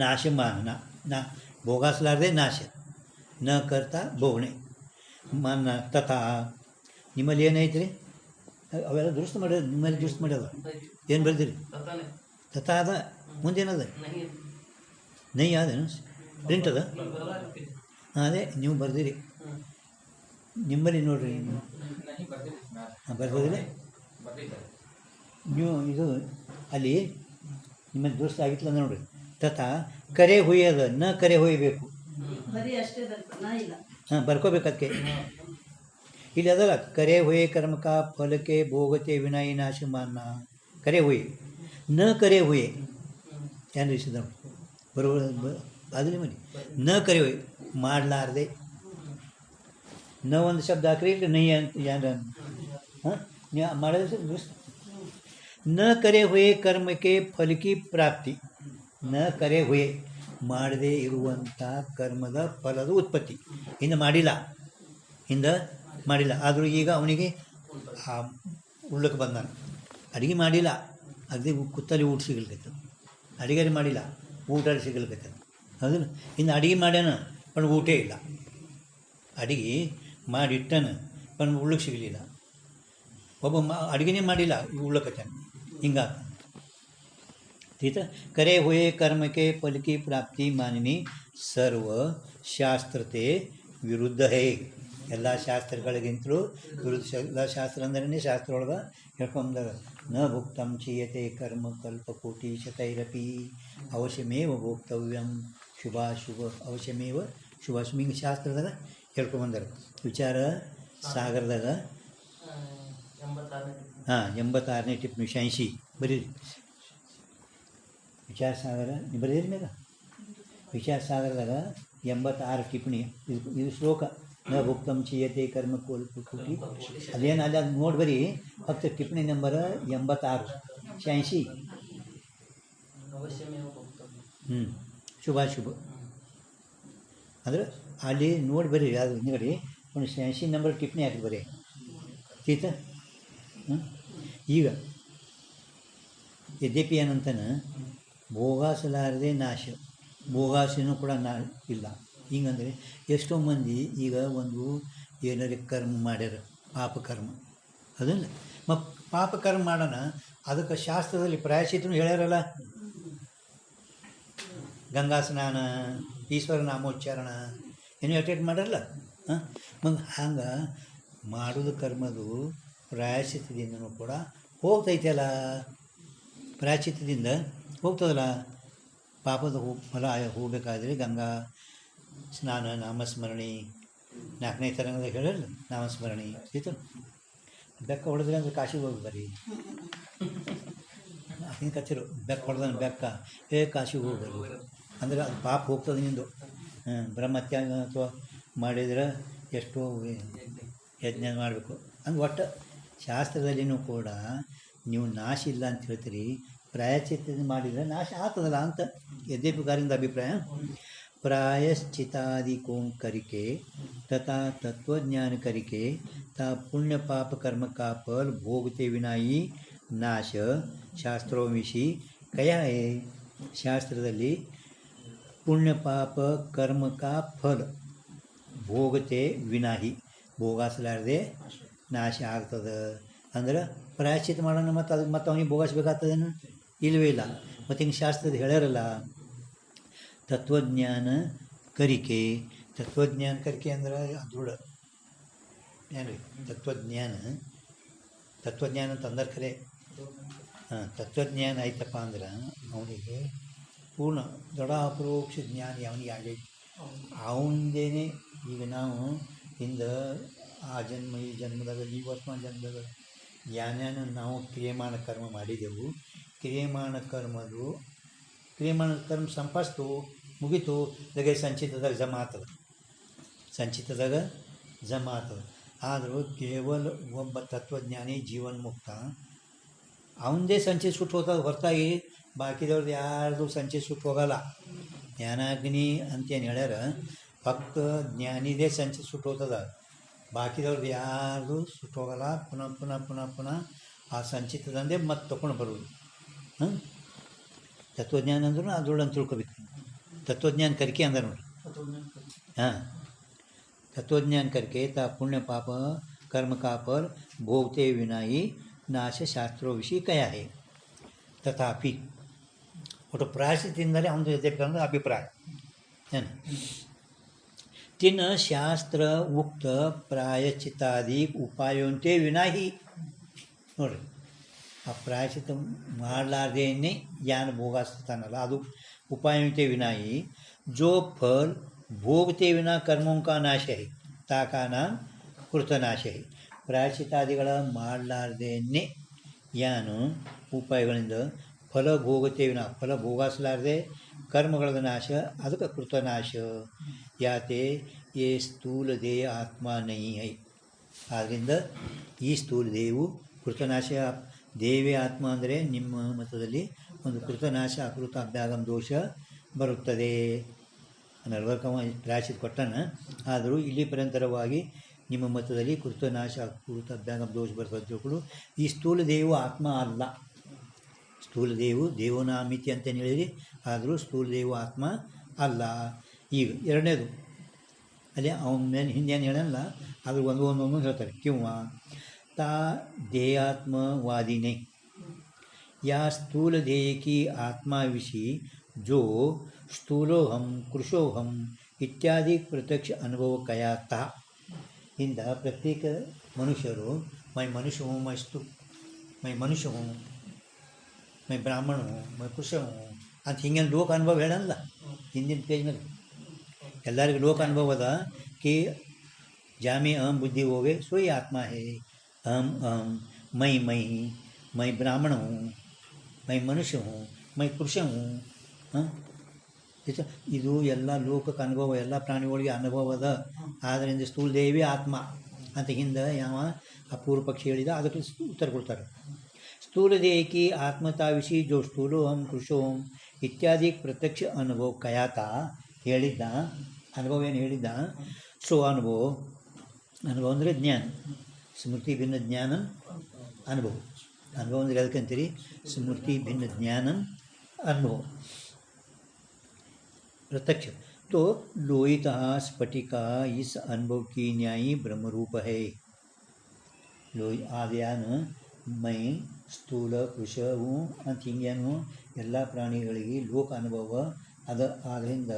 ನಾಶ ಮಾನನ, ನಾ ಭೋಗಾಸಲಾರದೆ ನಾಶ, ನ ಕರ್ತಾ ಭೋಗಣೆ ಮಾನ. ತಥಾ ನಿಮ್ಮಲ್ಲಿ ಏನೈತ್ರಿ ಅವೆಲ್ಲ ದುರಸ್ತು ಮಾಡ್ಯಾರ, ನಿಮ್ಮಲ್ಲಿ ದುರಸ್ತು ಮಾಡ್ಯದ ಏನು ಬರ್ದಿರಿ? ತಥಾ ಅದ, ಮುಂದೇನದ ನೈ ಅದೇನು ಪ್ರಿಂಟ್ ಅದ? ಅದೇ ನೀವು ಬರ್ದಿರಿ, ನಿಮ್ಮಲ್ಲಿ ನೋಡ್ರಿ ಬರ್ಬೋದಿಲ್ಲ ನೀವು. ಇದು ಅಲ್ಲಿ ನಿಮ್ಮಲ್ಲಿ ದುರಸ್ತು ಆಗಿತ್ತಲ್ಲ ನೋಡ್ರಿ. ತಥಾ ಕರೆ ಹೊಯ್ಯದ, ನ ಕರೆ ಹೊಯ್ಯಬೇಕು. ಹಾಂ ಬರ್ಕೋಬೇಕು ಅದಕ್ಕೆ. ಇಲ್ಲಿ ಅದಲ್ಲ, ಕರೆ ಹೊಯ್ಯ ಕರ್ಮಕ ಫಲಕ್ಕೆ ಭೋಗತೆ ವಿನಾಯಿ ನಾಶ ಮಾನ. ಕರೆ ಹೊಯ್ಯ ನ ಕರೆ ಹೊಯ್ಯ ಏನು ಇಸಿದ ಬರೋಬರ ಅದಲ್ಲಿ ಮನೆ ನ ಕರೆ ಹೊಯ್ಯ ಮಾಡಲಾರ್ದೆ. ನ ಒಂದು ಶಬ್ದ ಹಾಕ್ರಿ, ಇಲ್ಲ ನೈ ಅಂತ ಯಾರು ಹಾಂ ಮಾಡೋದು ನ ಕರೆ ಹುಯೆ ಕರ್ಮಕ್ಕೆ ಫಲಕಿ ಪ್ರಾಪ್ತಿ. ನ ಕರೆ ಹುಯೆ ಮಾಡದೇ ಇರುವಂಥ ಕರ್ಮದ ಫಲದ ಉತ್ಪತ್ತಿ. ಹಿಂದೆ ಮಾಡಿಲ್ಲ, ಆದರೂ ಈಗ ಅವನಿಗೆ ಆ ಉಳ್ಳಕ್ಕೆ ಬಂದಾನ. ಅಡುಗೆ ಮಾಡಿಲ್ಲ, ಅಗದಿ ಕುತ್ತಲ್ಲಿ ಊಟ ಸಿಗಲ್ಕೈತದ. ಅಡುಗೆ ಮಾಡಿಲ್ಲ, ಊಟ ಸಿಗಲ್ಕೈತದ. ಅದನ್ನು ಇನ್ನು ಅಡುಗೆ ಮಾಡ್ಯಾನ पण ಊಟ ಇಲ್ಲ. ಅಡುಗೆ ಮಾಡಿಟ್ಟನ पण ಉಳ್ಳಕ್ಕೆ ಸಿಗಲಿಲ್ಲ. ಒಬ್ಬ ಅಡುಗೆನೇ ಮಾಡಿಲ್ಲ, ಉಳ್ಳಕತ್ತಾನೆ. ಹಿಂಗಾತ ठीक है. करे हुए कर्म के फल की प्राप्ति माननी सर्व ಶಾಸ್ತ್ರತೆ ವಿರುದ್ಧ ಹೇ. ಎಲ್ಲ ಶಾಸ್ತ್ರಗಳಿಗಿಂತಲೂ ವಿರುದ್ಧ. ಎಲ್ಲ ಶಾಸ್ತ್ರ ಅಂದ್ರೆ ಶಾಸ್ತ್ರ ಒಳಗೆ ಹೇಳ್ಕೊಂಡಾಗ ನ ಭುಕ್ತಂ ಚೀಯತೆ ಕರ್ಮ ಕಲ್ಪಕೋಟಿ ಶತೈರಪಿ ಅವಶ್ಯಮೇವ ಭೋಕ್ತವ್ಯಂ ಶುಭಾಶುಭ ಅವಶ್ಯಮೇವ ಶುಭಾಶುಭ. ಹಿಂಗೆ ಶಾಸ್ತ್ರದಾಗ ಹೇಳ್ಕೊಂಬಂದಾರ. ವಿಚಾರ ಸಾಗರದಾಗ 86ನೇ ಟಿಪ್ಪಣಿ 86 ಬರೀರಿ. ವಿಚಾರ ಸಾಗರ ನೀವು ಬರೀರಿ ಮೇಗ. ವಿಚಾರ ಸಾಗರದಾಗ 86 ಟಿಪ್ಪಣಿ. ಇದು ಶ್ಲೋಕ. ನ ಭುಕ್ತಂ ಚೀಯತೆ ಕರ್ಮ ಕೋಟಿ. ಅದೇನು ಅಲ್ಲಿ ಅದು ನೋಡಿ ಬರೀ. ಫಕ್ತ ಟಿಪ್ಪಣಿ ನಂಬರ್ 86 86. ಶುಭಾಶುಭ ಅಂದ್ರೆ ಅಲ್ಲಿ ನೋಡಿ ಬರೀ. ಅದು ಹಿಂದ್ಗಡೆ ಒಂದು 86 ನಂಬರ್ ಟಿಪ್ಪಣಿ ಹಾಕಿ ಬರೀ. ತೀತ ಈಗ ಯದ್ಯಪಿ ಏನಂತಾನೆ ಭೋಗಾಸಲಾರದೆ ನಾಶ, ಭೋಗಾಸನೂ ಕೂಡ ಇಲ್ಲ. ಹಿಂಗಂದರೆ ಎಷ್ಟೋ ಮಂದಿ ಈಗ ಒಂದು ಏನಾರ ಕರ್ಮ ಮಾಡ್ಯಾರ ಪಾಪಕರ್ಮ ಅದಲ್ಲ ಪಾಪಕರ್ಮ ಮಾಡೋಣ ಅದಕ್ಕೆ ಶಾಸ್ತ್ರದಲ್ಲಿ ಪ್ರಾಯಶ್ಚಿತ್ತನೂ ಹೇಳ್ಯಾರಲ್ಲ, ಗಂಗಾ ಸ್ನಾನ, ಈಶ್ವರ ನಾಮೋಚ್ಚಾರಣ ಏನು ಅಟೆಂಡ್ ಮಾಡಲ್ಲ. ಮತ್ತು ಹಂಗೆ ಮಾಡೋದು ಕರ್ಮದು ಪ್ರಾಯಶ್ಚಿತ್ತದಿಂದನೂ ಕೂಡ ಹೋಗ್ತೈತಲ್ಲ, ಪ್ರಾಯಶ್ಚಿತ್ತದಿಂದ ಹೋಗ್ತದಲ್ಲ. ಪಾಪದ ಫಲ ಹೋಗಬೇಕಾದ್ರೆ ಗಂಗಾ ಸ್ನಾನ, ನಾಮಸ್ಮರಣೆ, 4ನೇ ತರಂಗದ ಹೇಳಲ್ಲ ನಾಮಸ್ಮರಣೆ ಆಯಿತು. ಬೆಕ್ಕ ಹೊಡೆದ್ರೆ ಅಂದರೆ ಕಾಶಿಗೆ ಹೋಗಿ ಬರ್ರಿ, ಹಿಂಗೆ ಕತ್ತಿರು ಬೆಕ್ಕ ಹೊಡೆದ ಬೆಕ್ಕ ಕಾಶಿಗೆ ಹೋಗಿ ಬರ್ರಿ ಅಂದ್ರೆ ಅದು ಪಾಪ ಹೋಗ್ತದೆ ನಿಂದು. ಬ್ರಹ್ಮತ್ಯಾಗ ಅಥವಾ ಮಾಡಿದ್ರೆ ಎಷ್ಟೋ ಯಜ್ಞ ಮಾಡಬೇಕು ಹಂಗೆ. ಒಟ್ಟು ಶಾಸ್ತ್ರದಲ್ಲಿನೂ ಕೂಡ ನೀವು ನಾಶ ಇಲ್ಲ ಅಂತ ಹೇಳ್ತೀರಿ, ಪ್ರಾಯಶ್ಚಿತ್ತ ಮಾಡಿದರೆ ನಾಶ ಆಗ್ತದಲ್ಲ ಅಂತ ಯದ್ಯಪಿಕಾರಿಂದ ಅಭಿಪ್ರಾಯ. प्रायश्चितादिकों करके तथा तत्वज्ञान करके ता पुण्य पाप कर्म का फल भोगते विना ही नाश शास्त्रों विषय कया है. ಶಾಸ್ತ್ರದಲ್ಲಿ ಪುಣ್ಯ ಪಾಪ ಕರ್ಮ ಕಾ ಫಲ ಭೋಗತೆ ವಿನಾಹಿ, ಭೋಗಿಸಲಾರದೆ ನಾಶ ಆಗ್ತದೆ ಅಂದ್ರೆ ಪ್ರಾಯಶ್ಚಿತ್ತ ಮಾಡೋಣ. ಮತ್ತು ಅದಕ್ಕೆ ಮತ್ತೆ ಅವನಿಗೆ ಭೋಗಿಸ್ಬೇಕಾಗ್ತದೇನು? ಇಲ್ಲವೇ ಇಲ್ಲ. ಮತ್ತು ಹಿಂಗೆ ಶಾಸ್ತ್ರದ ಹೇಳ್ಯಾರಲ್ಲ, ತತ್ವಜ್ಞಾನ ಕರಿಕೆ. ತತ್ವಜ್ಞಾನ ಕರಿಕೆ ಅಂದ್ರೆ ದೃಢ ಏನು ರೀ ತತ್ವಜ್ಞಾನ ಅಂತಂದ್ರೆ ಖರೆ. ತತ್ವಜ್ಞಾನ ಆಯ್ತಪ್ಪ ಅಂದ್ರೆ ಅವನಿಗೆ ಪೂರ್ಣ ದೃಢ ಅಪರೋಕ್ಷ ಜ್ಞಾನಿ ಅವನಿಗೆ ಆಗೈತಿ. ಅವನದೇನೆ ಈಗ ನಾವು ಹಿಂದೆ ಆ ಜನ್ಮ ಈ ಜನ್ಮದಾಗ ಈ ವರ್ತಮಾನ ಜನ್ಮದಾಗ ಜ್ಞಾನ ನಾವು ಕ್ರಿಯಮಾಣ ಕರ್ಮ ಮಾಡಿದೆವು. ಕ್ರಿಯಮಾಣ ಕರ್ಮ ಸಂಪಸ್ತು ಮುಗೀತು, ಲಗೆ ಸಂಚಿತದಾಗ ಜಮಾ ಆಗ್ತದೆ. ಆದರೂ ಕೇವಲ ಒಬ್ಬ ತತ್ವಜ್ಞಾನಿ ಜೀವನ್ಮುಕ್ತ ಅವನದೇ ಸಂಚಿತ ಸುಟ್ಟು ಹೋಗ್ತದೆ, ಹೊರತಾಗಿ ಬಾಕಿದವ್ರದ್ದು ಯಾರ್ದು ಸಂಚಿತ ಸುಟ್ಟು ಹೋಗಲ್ಲ. ಜ್ಞಾನಾಗ್ನಿ ಅಂತೇನು ಹೇಳ್ಯಾರ, ಫಕ್ತ ಜ್ಞಾನಿದೇ ಸಂಚಿತ ಸುಟ್ಟು ಹೋಗ್ತದೆ, ಬಾಕಿದವ್ರದ್ದು ಯಾರ್ದು ಸುಟ್ಟು ಹೋಗಲ್ಲ. ಪುನಃ ಆ ಸಂಚಿತದಂದೇ ಮತ್ತೆ ತೊಗೊಂಡು ಬರೋದು. ತತ್ವಜ್ಞಾನ ಅಂದ್ರೂ ಅದ್ರೊಳಗೆ ಅಂತ ತಿಳ್ಕೊಬೇಕು. ತತ್ವಜ್ಞಾನ ಕರಿಕೆ ಅಂದ್ರೆ ನೋಡಿ, तत्वज्ञान करके ता पुण्य पाप कर्म का फल भोगते विना ही नाश शास्त्रों विषय कया है. तथापि ಒಟ್ಟು ಪ್ರಾಯಶ್ಚಿತ್ತಿಂದಲೇ ಅವನು ಎದ್ದೇಬೇಕಂದ್ರೆ ಅಭಿಪ್ರಾಯ ಏನು. ತಿನ್ನ ಶಾಸ್ತ್ರ ಉಕ್ತ ಪ್ರಾಯಶ್ಚಿತ್ತಾದಿ ಉಪಾಯೋಂತೆ ವಿನಾಹಿ. ನೋಡ್ರಿ, ಆ ಪ್ರಾಯಶ್ಚಿತ್ತ ಮಾಡಲಾರ್ದೇನೆ ಯಾನು ಭೋಗಿಸ್ತಾನಲ್ಲ ಅದು ಉಪಾಯೋಂತೆ ವಿನಾಹಿ. ಜೋ ಫಲ್ भोगते विना कर्मों का नाश है ताका नाम कृतनाश है. ಪ್ರಾಯಶ್ಚಿತ್ತಾದಿಗಳ ಮಾಡಲಾರ್ದೇನೆ ಯಾನು ಉಪಾಯಗಳಿಂದ ಫಲ ಭೋಗತೆ ವಿನ ಫಲ ಭೋಗಿಸಲಾರದೆ ಕರ್ಮಗಳ ನಾಶ, ಅದಕ್ಕೆ ಕೃತನಾಶ. ಯಾತೆ ಯೇ ಸ್ಥೂಲ ದೇಹ ಆತ್ಮ ನೈ ಹೈ. ಆದ್ದರಿಂದ ಈ ಸ್ಥೂಲ ದೇವು ಕೃತನಾಶ. ದೇವೇ ಆತ್ಮ ಅಂದರೆ ನಿಮ್ಮ ಮತದಲ್ಲಿ ಒಂದು ಕೃತನಾಶ ಅಕೃತ ಅಭ್ಯಾಗಮ ದೋಷ ಬರುತ್ತದೆ. 40 ಪ್ರಾಯಶ್ಚಿತ್ತ ಕೊಟ್ಟನ. ಆದರೂ ಇಲ್ಲಿ ಪರಂತರವಾಗಿ ನಿಮ್ಮ ಮತದಲ್ಲಿ ಕೃತನಾಶ ಅಕೃತ ಅಭ್ಯಾಗಮ ದೋಷ ಬರ್ತದೆ ತಿಳ್ಕೊಂಡು. ಈ ಸ್ಥೂಲ ದೇವು ಆತ್ಮ ಅಲ್ಲ. ಸ್ಥೂಲ ದೇವು ದೇವನಾಮಿತಿ ಅಂತೇನು ಹೇಳಿರಿ, ಆದರೂ ಸ್ಥೂಲ ದೇವು ಆತ್ಮ ಅಲ್ಲ. ಈಗ ಎರಡನೇದು ಅಲ್ಲೇ ಅವನ ಮೇಲೆ ಹಿಂದೇನು ಹೇಳಲ್ಲ, ಆದರೂ ಒಂದೊಂದು ಹೇಳ್ತಾರೆ. ಕಿಂವ ತಾ ದೇಹಾತ್ಮವಾದಿನೇ ಯಾ ಸ್ಥೂಲ ದೇಹಕಿ ಆತ್ಮ ವಿಷಿ ಜೋ ಸ್ಥೂಲೋಹಂ ಕೃಶೋಹಂ ಇತ್ಯಾದಿ ಪ್ರತ್ಯಕ್ಷ ಅನುಭವ ಕಯಾತ. ಇಂದ ಪ್ರತ್ಯೇಕ ಮನುಷ್ಯರು ಮೈ ಮನುಷ್ಯ ಹೂँ, ಮೈ ಮನುಷ್ಯ ಹೂँ, ಮೈ ಬ್ರಾಹ್ಮಣ ಹೂँ, ಮೈ ಕೃಷ ಹೂँ ಅಂತ ಹಿಂಗೆ ಲೋಕ ಅನುಭವ ಹೇಳಲ್ಲ. ಹಿಂದಿನ ಪೇಜ್ ಮೇಲೆ ಎಲ್ಲರಿಗೂ ಲೋಕ ಅನುಭವ ಅದ कि जामे अहम बुद्धि हो गए सोई आत्मा है. अहम मैं ब्राह्मण हूँ, मैं मनुष्य हूँ, मैं पुरुष हूँ. ಇದು ಎಲ್ಲ ಲೋಕಕ್ಕೆ ಅನುಭವ, ಎಲ್ಲ ಪ್ರಾಣಿಗಳಿಗೆ ಅನುಭವದ. ಆದ್ದರಿಂದ ಸ್ಥೂಲ ದೇವಿ ಆತ್ಮ ಅಂತ ಹಿಂದೆ ಯಾವ ಅಪೂರ್ವ ಪಕ್ಷಿ ಹೇಳಿದ ಅದಕ್ಕೆ ಉತ್ತರ ಕೊಡ್ತಾರೆ. ಸ್ಥೂಲ ದೇಹಕಿ ಆತ್ಮತಾ ವಿಷಯ ಜೋ ಸ್ಥೂಲೋಹಂ ಕೃಷೋಹಂ ಇತ್ಯಾದಿ ಪ್ರತ್ಯಕ್ಷ ಅನುಭವ ಕಯಾತ ಹೇಳಿದ್ದ. ಅನುಭವ ಏನು ಹೇಳಿದ್ದ? ಸೊ ಅನುಭವ ಅಂದರೆ ಜ್ಞಾನ. ಸ್ಮೃತಿ ಭಿನ್ನ ಜ್ಞಾನ ಅನುಭವ. ಅನುಭವ ಅಂದರೆ ಅದಕ್ಕಂತೀರಿ ಸ್ಮೃತಿ ಭಿನ್ನ ಜ್ಞಾನ ಅನುಭವ. ಪ್ರತ್ಯಕ್ಷ तो लोहिता स्फटिका इस अनुभव की न्यायी ब्रह्म रूप है लोही ಆದ್ಯಾನು ಮೈ ಸ್ಥೂಲ ಕೃಷ ಹೂ ಅಂತ ಹಿಂಗೇನು ಎಲ್ಲ ಪ್ರಾಣಿಗಳಿಗೆ ಲೋಕ ಅನುಭವ ಅದು ಆದ್ದರಿಂದ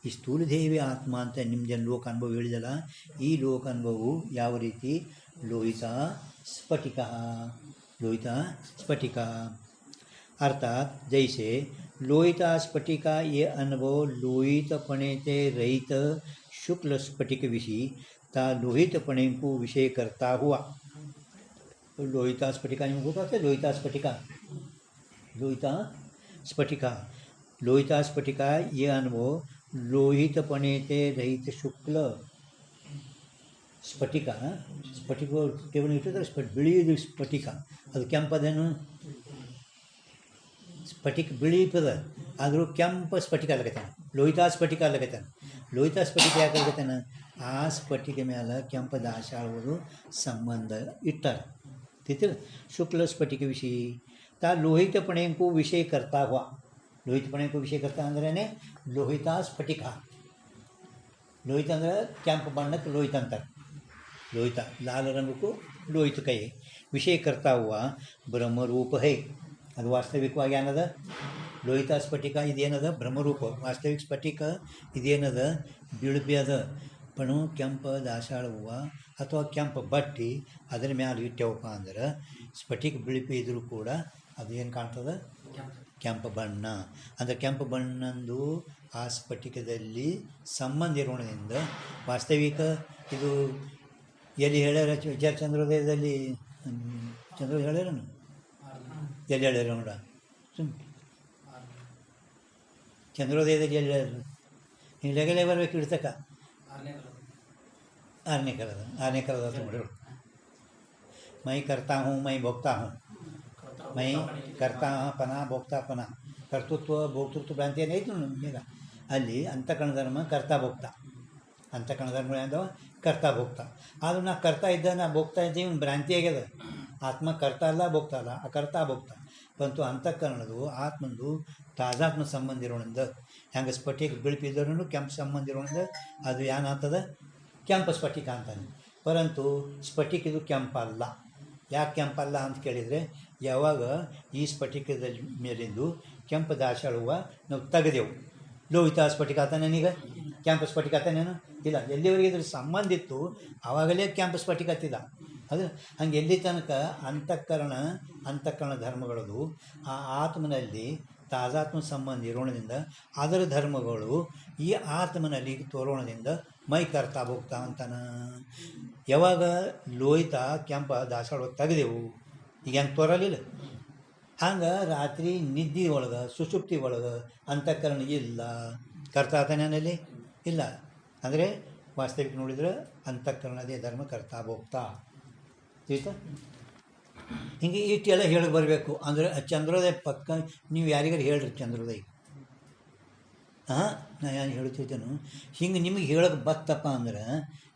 ಈ ಸ್ಥೂಲ ದೇವಿ ಆತ್ಮ ಅಂತ ನಿಮ್ದೇನು ಲೋಕ ಅನುಭವ ಹೇಳಿದಲ್ಲ ಈ ಲೋಕ ಅನುಭವವು ಯಾವ ರೀತಿ ಲೋಹಿತ स्फटिक अर्थात जैसे लोहित स्फटिक ये अनुभव लोहितपणे ते रहित शुक्ल स्फटिक विषय ता लोहितपणे को विषय करता हुआ लोहित स्फटिका निम्को कहते लोहित स्फटिका ये अनुभव लोहितपणे ते रहित शुक्ल ಸ್ಫಟಿಕ ಕೇವಲ ಇಟ್ಟಿದ್ರೆ ಬಿಳಿದು ಸ್ಫಟಿಕ ಅದು ಕೆಂಪದೇನು ಸ್ಫಟಿಕ ಬಿಳಿ ಪದ ಆದರೂ ಕೆಂಪು ಸ್ಫಟಿಕ ಅಲ್ಲಕತ್ತಾನೆ ಲೋಹಿತ ಸ್ಫಟಿಕ ಅಲ್ಲಕತ್ತಾನೆ ಲೋಹಿತ ಸ್ಫಟಿಕ ಯಾಕೆ ಅಲ್ಲಕತ್ತಾನೆ ಆ ಸ್ಫಟಿಕ ಮೇಲೆ ಕೆಂಪು ದಾಸಾಳುವುದು ಸಂಬಂಧ ಇಟ್ಟಾರೆ ತಿಳ್ತಿಲ್ಲ ಶುಕ್ಲ ಸ್ಫಟಿಕ ವಿಷಯ ತಾ ಲೋಹಿತಪಣೆಗೂ ವಿಷಯ ಕರ್ತಾ ಹುआ ಲೋಹಿತಪಣೆಗೂ ವಿಷಯ ಕರ್ತಾ ಅಂದ್ರೇ ಲೋಹಿತ ಸ್ಫಟಿಕ ಲೋಹಿತ ಅಂದರೆ ಕೆಂಪು ಬಣ್ಣಕ್ಕೆ ಲೋಹಿತ ಅಂತಾರೆ लोहित लाल रंग को लोहित कहे विषय करता हुआ ब्रह्म रूप है ಅದು ವಾಸ್ತವಿಕವಾಗಿ ಏನದ ಲೋಹಿತ ಸ್ಫಟಿಕ ಇದೇನದ ಬ್ರಹ್ಮರೂಪ ವಾಸ್ತವಿಕ ಸ್ಫಟಿಕ ಇದೇನದ ಬಿಳುಪಿ ಅದ ಪಣು ಕೆಂಪು ದಾಸಾಳ ಹೂವು ಅಥವಾ ಕೆಂಪು ಬಟ್ಟಿ ಅದರ ಮ್ಯಾಲೆ ಇಟ್ಟೆವಪ್ಪ ಅಂದ್ರೆ ಸ್ಫಟಿಕ ಬಿಳುಪಿ ಇದ್ರೂ ಕೂಡ ಅದು ಏನು ಕಾಣ್ತದೆ ಕೆಂಪು ಬಣ್ಣ ಅಂದರೆ ಕೆಂಪು ಬಣ್ಣಂದು ಆ ಸ್ಫಟಿಕದಲ್ಲಿ ಸಂಬಂಧ ಇರೋಣದಿಂದ ವಾಸ್ತವಿಕ ಇದು ಎಲ್ಲಿ ಹೇಳ್ಯಾರ ವಿಚಾರ ಚಂದ್ರೋದಯದಲ್ಲಿ ಚಂದ್ರೋದಯ ಹೇಳ್ಯಾರನು ಎಲ್ಲಿ ಹೇಳ್ಯಾರ ನೋಡ ಚಂದ್ರೋದಯದಲ್ಲಿ ಎಲ್ಲಿ ಹೇಳ್ಯಾರ ಹಿಂಗೆ ಲೆಗಲೇ ಬರ್ಬೇಕು ಇಡ್ತಕ್ಕ ಆರನೇ ಕಾಲದ ನೋಡಿರು ಮೈ ಕರ್ತಾ ಹೂँ ಮೈ ಭೋಗ್ತಾ ಹೂँ ಮೈ ಕರ್ತಾ ಪನ ಭೋಗ್ತಾ ಪನ ಕರ್ತೃತ್ವ ಭೋಕ್ತೃತ್ವ ಭ್ರಾಂತಿ ಏನೈತು ಈಗ ಅಲ್ಲಿ ಅಂತಃಕರಣ ಧರ್ಮ ಕರ್ತಾ ಭೋಗ್ತಾ ಅಂತಃಕರಣ ಧರ್ಮ ಏನದವ ಕರ್ತಾ ಭೋಗ್ತಾ ಆದರೂ ನಾ ಕರ್ತಾ ಇದ್ದ ನಾ ಭೋಗ್ತಾ ಇದ್ದೀವಿ ಭ್ರಾಂತಿ ಆಗ್ಯದ ಆತ್ಮ ಕರ್ತಾ ಅಲ್ಲ ಭೋಗ್ತಾ ಅಲ್ಲ ಅಕರ್ತಾ ಭೋಗ್ತಾ ಪಂತು ಅಂತಃಕರಣದು ಆತ್ಮಂದು ತಾಜಾತ್ಮ ಸಂಬಂಧ ಇರೋಣಂದ ಹೆಂಗೆ ಸ್ಫಟಿಕ ಬಿಳಿಪಿದ್ರೂ ಕೆಂಪು ಸಂಬಂಧ ಇರೋಣಂದ ಅದು ಏನಾಗ್ತದ ಕೆಂಪು ಸ್ಫಟಿಕ ಅಂತಾನೆ ಪರಂತು ಸ್ಫಟಿಕ ಇದು ಕೆಂಪಲ್ಲ ಯಾಕೆ ಕೆಂಪಲ್ಲ ಅಂತ ಕೇಳಿದರೆ ಯಾವಾಗ ಈ ಸ್ಫಟಿಕದ ಮೇಲಿಂದು ಕೆಂಪು ದಾಸಾಳುವ ನಾವು ತೆಗೆದೆವು ಲೋಹಿತ ಸ್ಫಟಿಕ ಆತನೇನೀಗ ಕ್ಯಾಂಪ್ ಸ್ಫಟಿಕ ಆತನೇನು ಇಲ್ಲ ಎಲ್ಲಿವರೆಗೆ ಇದ್ರ ಸಂಬಂಧ ಇತ್ತು ಆವಾಗಲೇ ಕ್ಯಾಂಪ್ ಸ್ಫಟಿಕ ಹತ್ತಿದ ಅದು ಹಂಗೆ ಎಲ್ಲಿ ತನಕ ಅಂತಃಕರಣ ಧರ್ಮಗಳದು ಆ ಆತ್ಮನಲ್ಲಿ ತಾಜಾತ್ಮ ಸಂಬಂಧ ಇರೋಣದಿಂದ ಅದರ ಧರ್ಮಗಳು ಈ ಆತ್ಮನಲ್ಲಿ ತೋರೋಣದಿಂದ ಮೈ ಕರ್ತಾ ಹೋಗ್ತಾ ಅಂತಾನ ಯಾವಾಗ ಲೋಹಿತ ಕೆಂಪ ದಾಸಾಳ ತೆಗೆದೆವು ಈಗ ಹೆಂಗೆ ತೋರಲಿಲ್ಲ ಹಂಗೆ ರಾತ್ರಿ ನಿದ್ದೆ ಒಳಗೆ ಸುಷುಪ್ತಿ ಒಳಗೆ ಅಂತಃಕರಣ ಇಲ್ಲ ಕರ್ತಾತನಲ್ಲಿ ಇಲ್ಲ ಅಂದರೆ ವಾಸ್ತವಿಕ ನೋಡಿದ್ರೆ ಅಂತಃಕರಣದೇ ಧರ್ಮ ಕರ್ತಾ ಹೋಗ್ತಾ ಆಯ್ತಾ ಹಿಂಗೆ ಇಷ್ಟೆಲ್ಲ ಹೇಳಿ ಬರಬೇಕು ಅಂದರೆ ಚಂದ್ರೋದಯ ಪಕ್ಕ ನೀವು ಯಾರಿಗಾರು ಹೇಳ್ರಿ ಚಂದ್ರೋದಯ ಹಾಂ ನಾನು ಏನು ಹೇಳ್ತಿದ್ದೇನು ಹಿಂಗೆ ನಿಮಗೆ ಹೇಳೋಕೆ ಬತ್ತಪ್ಪ ಅಂದ್ರೆ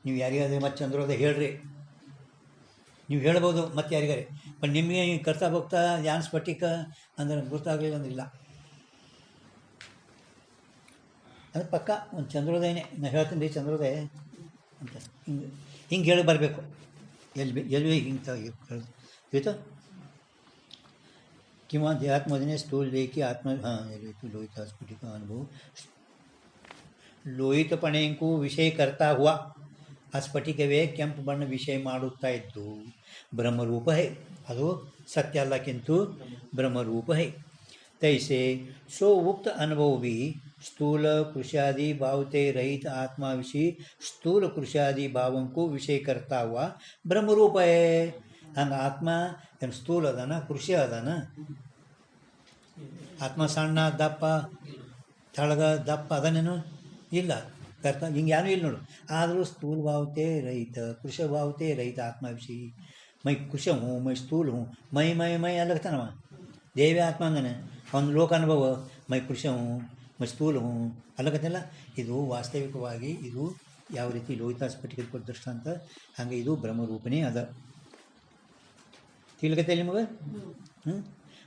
ನೀವು ಯಾರಿಗಾದ್ರೆ ಮತ್ತು ಚಂದ್ರೋದಯ ಹೇಳ್ರಿ ನೀವು ಹೇಳ್ಬೋದು ಮತ್ತು ಯಾರಿಗಾರೆ ಬಟ್ ನಿಮಗೆ ಕರ್ತಾ ಹೋಗ್ತಾ ಯಾನ್ ಸ್ಫಟಿಕ ಅಂದ್ರೆ ಗೊತ್ತಾಗಲಿಲ್ಲ ಅಂದ್ರೆ ಇಲ್ಲ ಅದು ಪಕ್ಕ ಒಂದು ಚಂದ್ರೋದಯನೇ ನಾನು ಹೇಳ್ತೀನಿ ರೀ ಚಂದ್ರೋದಯ ಅಂತ ಹಿಂಗೆ ಹೇಳಿ ಬರಬೇಕು ಎಲ್ಲಿ ಹಿಂಗೆ ಆಯಿತಾ किंवा देहात्मधने स्थूल देखी आत्म हाँ लोहित स्फटिक अनुभव ಲೋಹಿತಪಣೆಗೂ ವಿಷಯ ಕರ್ತಾ ಹುआ ಆ ಸ್ಫಟಿಕವೇ ಕೆಂಪು ಬಣ್ಣ ವಿಷಯ ಮಾಡುತ್ತಾ ಇದ್ದು ಬ್ರಹ್ಮರೂಪ ಹೈ ಅದು ಸತ್ಯ ಅಲ್ಲಕ್ಕಿಂತೂ ಬ್ರಹ್ಮರೂಪ ಹೈ तैसे सो उक्त अनुभव भी स्थूल कृष्यादि भावते रहित आत्मा विषय स्थूल कृष्यादि भावों को विषय करता हुआ ब्रह्मरूप है हंग आत्मा स्थूल अदान कृषि अदान ಆತ್ಮ ಸಣ್ಣ ದಪ್ಪ ತಳಗ ದಪ್ಪ ಅದನ್ನೇನು ಇಲ್ಲ ಕರ್ತ ಹಿಂಗೆ ಏನೂ ಇಲ್ಲ ನೋಡು ಆದರೂ ಸ್ಥೂಲ ಭಾವತೆ ರಹಿತ ಕೃಷ ಭಾವತೆ ರಹಿತ ಆತ್ಮ ವಿಷಯ ಮೈ ಕೃಷ ಹೂँ ಮೈ ಸ್ಥೂಲ ಹೂँ ಮೈ ಮೈ ಮೈ ಅಲ್ಲಗ್ತಾನವ ದೇವಿ ಆತ್ಮ ಅಂದನೆ ಒಂದು ಲೋಕ ಅನುಭವ ಮೈ ಕೃಷ ಹೂँ ಮೈ ಸ್ಥೂಲ ಹೂँ ಅಲ್ಲಗತ್ತಲ್ಲ ಇದು ವಾಸ್ತವಿಕವಾಗಿ ಇದು ಯಾವ ರೀತಿ ಲೋಹಿತ ಸ್ಫಟಿಕದ ದೃಷ್ಟಾಂತ ಹಾಗೆ ಇದು ಬ್ರಹ್ಮರೂಪನೇ ಅದ ತಿಳಿಗತ್ತೆ ನಿಮಗೆ